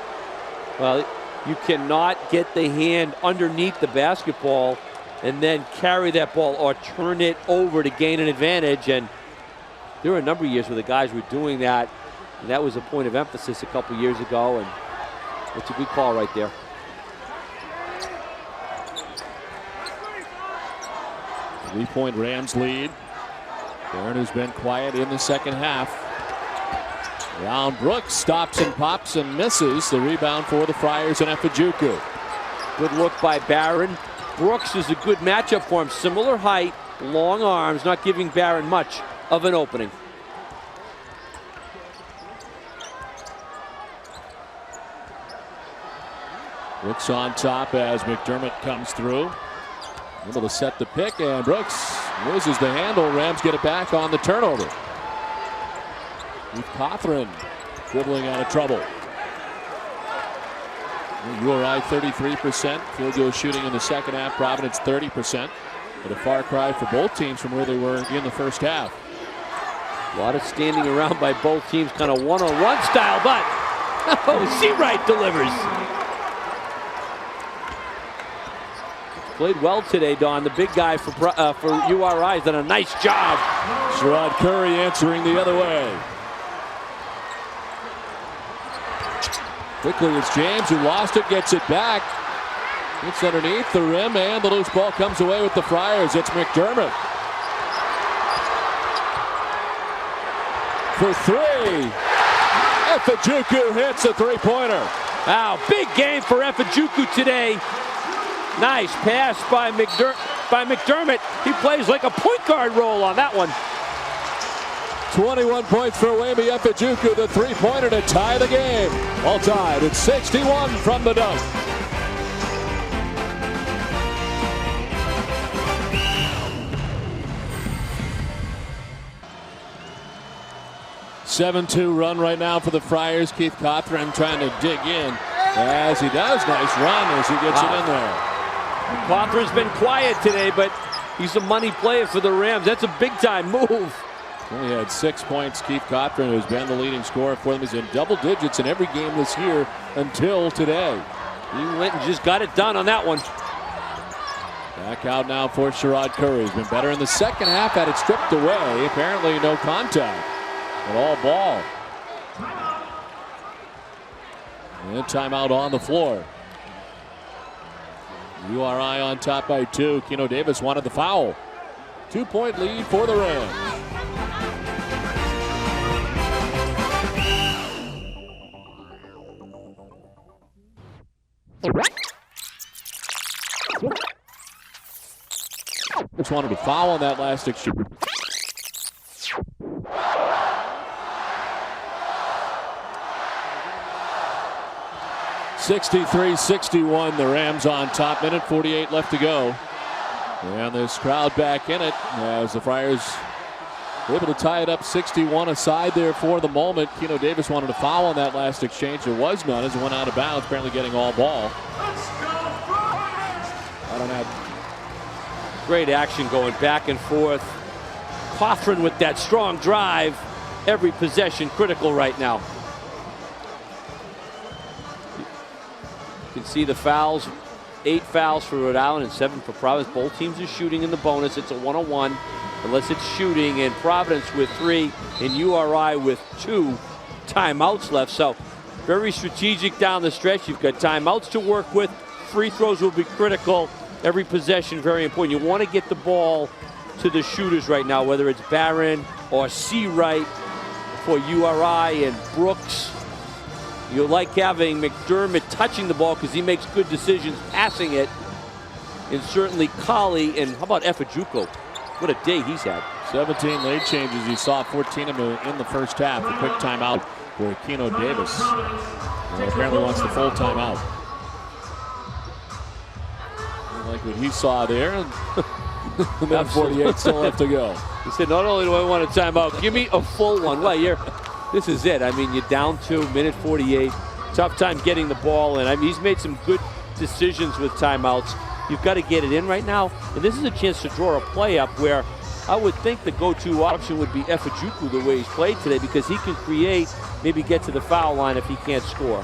Well, you cannot get the hand underneath the basketball and then carry that ball or turn it over to gain an advantage. And there were a number of years where the guys were doing that, and that was a point of emphasis a couple years ago, and it's a good call right there. Three-point Rams lead. Barron, who's been quiet in the second half. Around Brooks, stops and pops and misses. The rebound for the Friars and Efajuku. Good look by Barron. Brooks is a good matchup for him. Similar height, long arms, not giving Barron much of an opening. Brooks on top as McDermott comes through. Able to set the pick, and Brooks loses the handle. Rams get it back on the turnover. Keith Cothran dribbling out of trouble. URI 33% field goal shooting in the second half. Providence 30%. But a far cry for both teams from where they were in the first half. A lot of standing around by both teams, kind of one-on-one style, but Seawright delivers. Played well today, Don. The big guy for URI has done a nice job. Sherrod Curry answering the other way. Quickly it's James, who lost it, gets it back. It's underneath the rim, and the loose ball comes away with the Friars. It's McDermott. For three. Efajuku hits a three-pointer. Wow, big game for Efajuku today. Nice pass by McDermott. He plays like a point guard role on that one. 21 points for Wayne Efajuku, the three-pointer to tie the game. All tied at 61 from the dunk. (7-2) run right now for the Friars. Keith Cothran trying to dig in. As he does, nice run as he gets it in there. Cothran's been quiet today, but he's a money player for the Rams. That's a big-time move. He had 6 points. Keith Cothran, who's been the leading scorer for them, is in double digits in every game this year until today. He went and just got it done on that one. Back out now for Sherrod Curry. He's been better in the second half, had it stripped away. Apparently no contact, but all ball. And timeout on the floor. URI on top by 2. Keno Davis wanted the foul. 2-point lead for the Rams. Just wanted to foul on that last exchange. (63-61). The Rams on top. Minute 48 left to go. And this crowd back in it as the Friars able to tie it up 61 aside there for the moment. Keno Davis wanted to foul on that last exchange. There was none as it went out of bounds, apparently getting all ball. I don't have. Great action going back and forth. Cothran with that strong drive. Every possession critical right now. You can see the fouls. 8 fouls for Rhode Island and 7 for Providence. Both teams are shooting in the bonus. It's a 1-on-1 unless it's shooting, and Providence with 3 and URI with 2 timeouts left. So very strategic down the stretch. You've got timeouts to work with. Free throws will be critical. Every possession very important. You want to get the ball to the shooters right now, whether it's Barron or Seawright for URI and Brooks. You like having McDermott touching the ball because he makes good decisions passing it. And certainly Colley, and how about Efajuku? What a day he's had. 17 late changes. You saw 14 of them in the first half. A quick timeout for Keno Davis. And apparently wants the full timeout. I like what he saw there. And then 48 still left to go. He said, not only do I want a timeout, give me a full one. Well, this is it. I mean, you're down 2, minute 48. tough time getting the ball in. I mean, he's made some good decisions with timeouts. You've got to get it in right now. And this is a chance to draw a play up where I would think the go-to option would be Efajuku the way he's played today, because he can create, maybe get to the foul line if he can't score.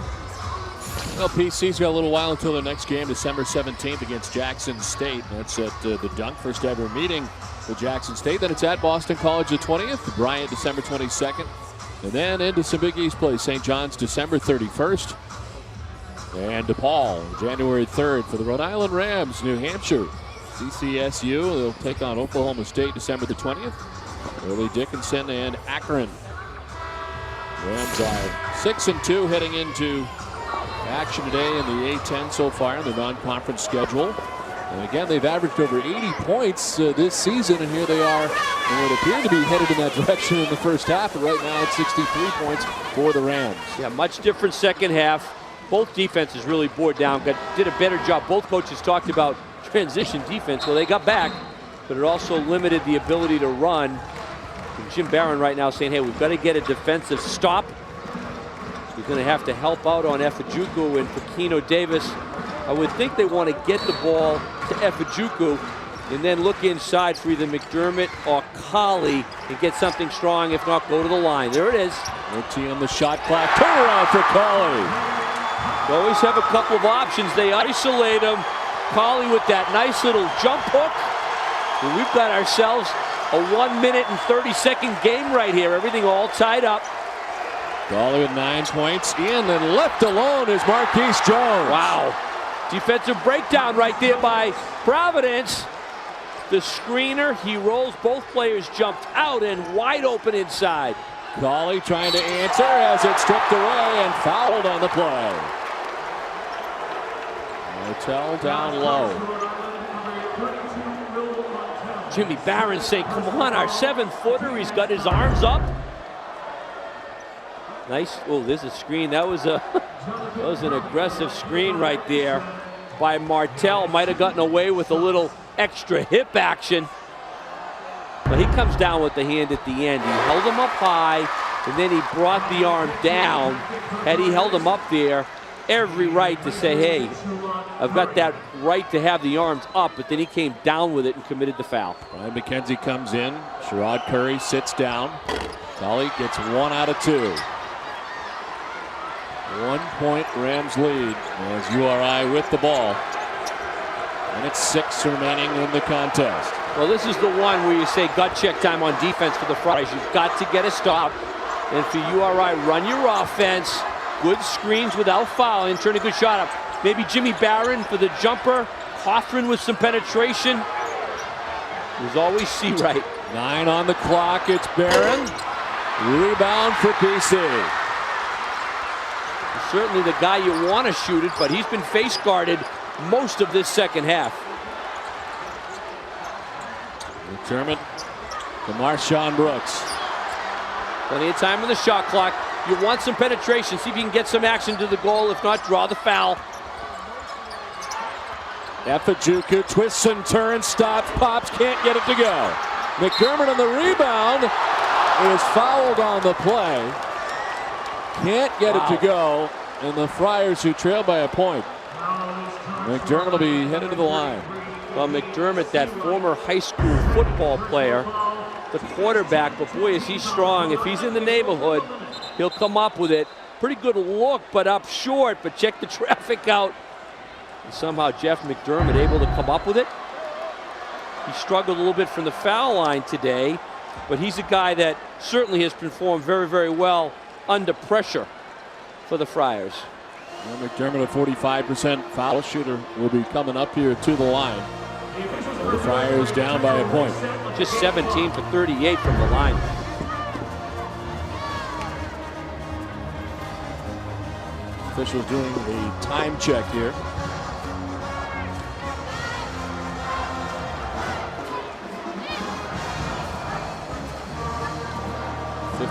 Well, PC's got a little while until their next game, December 17th against Jackson State. That's at the Dunk, first ever meeting with Jackson State. Then it's at Boston College the 20th, Bryant December 22nd. And then into some Big East play, St. John's December 31st. And DePaul, January 3rd for the Rhode Island Rams, New Hampshire. CCSU, they'll take on Oklahoma State December the 20th. Early Dickinson and Akron. Rams are 6-2 heading into action today in the A-10 so far in the non-conference schedule. And again, they've averaged over 80 points this season, and here they are, and it appeared to be headed in that direction in the first half, but right now it's 63 points for the Rams. Yeah, much different second half. Both defenses really bore down, did a better job. Both coaches talked about transition defense. Well, they got back, but it also limited the ability to run. And Jim Barron right now saying, hey, we've got to get a defensive stop. He's going to have to help out on Efajuku and Paquino Davis. I would think they want to get the ball to Efajuku and then look inside for either McDermott or Colley and get something strong. If not, go to the line. There it is. OT on the shot clock. Turnaround for Colley. They always have a couple of options. They isolate him. Colley with that nice little jump hook. And we've got ourselves a 1 minute and 30-second game right here. Everything all tied up. Colley with 9 points in, and left alone is Marquise Jones. Wow. Defensive breakdown right there by Providence. The screener, he rolls. Both players jumped out and wide open inside. Colley trying to answer as it's stripped away and fouled on the play. Motel down low. Jimmy Barron saying, come on, our 7-footer. He's got his arms up. Nice. Oh, there's a screen. That was an aggressive screen right there by Martell. Might have gotten away with a little extra hip action. But he comes down with the hand at the end. He held him up high, and then he brought the arm down. Had he held him up there, every right to say, hey, I've got that right to have the arms up, but then he came down with it and committed the foul. Ryan McKenzie comes in. Sherrod Curry sits down. Colley gets 1 out of 2. 1 point Rams lead as URI with the ball. And it's 6 remaining in the contest. Well, this is the one where you say gut check time on defense for the Friars. You've got to get a stop. And for URI, run your offense. Good screens without fouling. Turn a good shot up. Maybe Jimmy Barron for the jumper. Cothran with some penetration. There's always C-right. 9 on the clock. It's Barron. Rebound for PC. Certainly the guy you want to shoot it, but he's been face guarded most of this second half. McDermott to Marshawn Brooks. Plenty of time on the shot clock. You want some penetration. See if you can get some action to the goal. If not, draw the foul. Efajuku twists and turns, stops, pops, can't get it to go. McDermott on the rebound is fouled on the play. Can't get it to go, and the Friars, who trail by a point. McDermott will be headed to the line. Well, McDermott, that former high school football player, the quarterback, but boy, is he strong. If he's in the neighborhood, he'll come up with it. Pretty good look, but up short, but check the traffic out. And somehow Jeff McDermott able to come up with it. He struggled a little bit from the foul line today, but he's a guy that certainly has performed very, very well under pressure for the Friars. Well, McDermott, a 45% foul shooter, will be coming up here to the line. So the Friars down by a point. Just 17 for 38 from the line. Officials doing the time check here.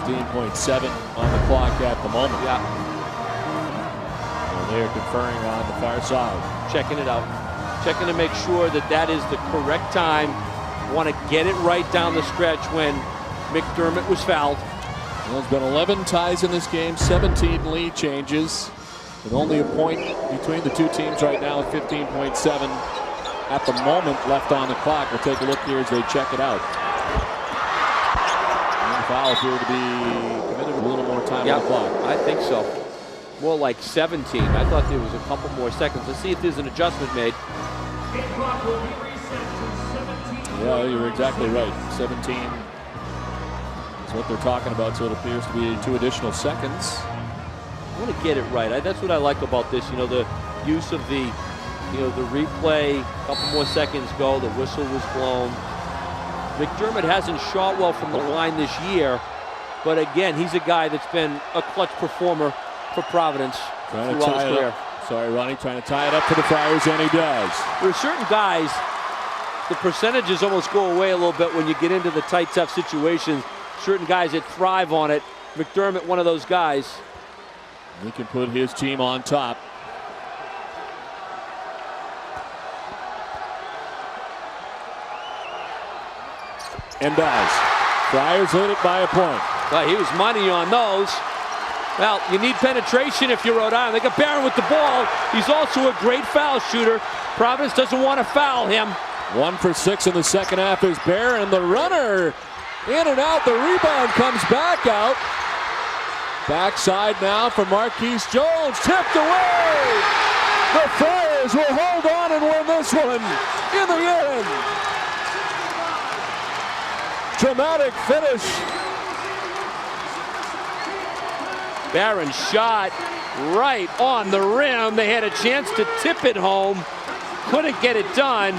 .7 on the clock at the moment. Yeah. And they're conferring on the far side. Checking it out. Checking to make sure that that is the correct time. Want to get it right down the stretch when McDermott was fouled. Well, there's been 11 ties in this game, 17 lead changes. with only a point between the two teams right now at 15.7 at the moment left on the clock. We'll take a look here as they check it out. And the foul appeared to be committed with a little more time on the clock. I think so. More like 17. I thought there was a couple more seconds. Let's see if there's an adjustment made. Yeah, you're exactly right. 17 is what they're talking about, so it appears to be 2 additional seconds. I want to get it right. That's what I like about this. You know, the use of the, the replay. A couple more seconds go. The whistle was blown. McDermott hasn't shot well from the line this year, but again, he's a guy that's been a clutch performer for Providence throughout his career. Sorry, Ronnie, trying to tie it up for the Friars, and he does. There are certain guys, the percentages almost go away a little bit when you get into the tight, tough situations. Certain guys that thrive on it. McDermott, one of those guys. He can put his team on top. And does. Friars lead it by a point. Well, he was money on those. Well, you need penetration if you're Rhode Island. They got Barron with the ball. He's also a great foul shooter. Providence doesn't want to foul him. 1 for 6 in the second half is Barron. The runner in and out. The rebound comes back out. Backside now for Marquise Jones. Tipped away. The Friars will hold on and win this one in the end. Dramatic finish. Barron shot right on the rim. They had a chance to tip it home. Couldn't get it done.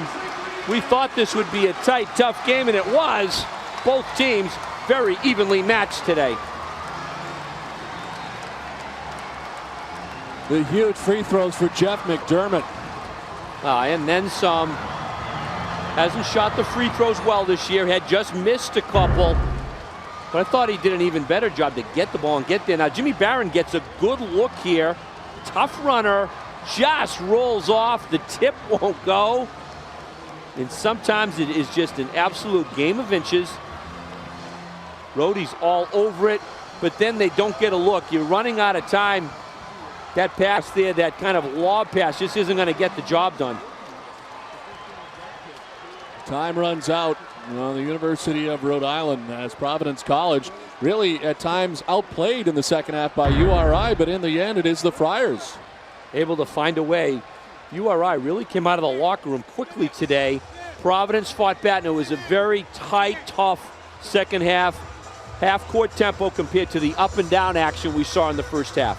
We thought this would be a tight, tough game, and it was. Both teams very evenly matched today. The huge free throws for Jeff McDermott. And then some. Hasn't shot the free throws well this year. Had just missed a couple. But I thought he did an even better job to get the ball and get there. Now Jimmy Barron gets a good look here. Tough runner. Just rolls off. The tip won't go. And sometimes it is just an absolute game of inches. Rhode's all over it. But then they don't get a look. You're running out of time. That pass there, that kind of lob pass, just isn't going to get the job done. Time runs out. The University of Rhode Island, as Providence College, really at times outplayed in the second half by URI, but in the end it is the Friars. Able to find a way. URI really came out of the locker room quickly today. Providence fought back, and it was a very tight, tough second half. Half-court tempo compared to the up-and-down action we saw in the first half.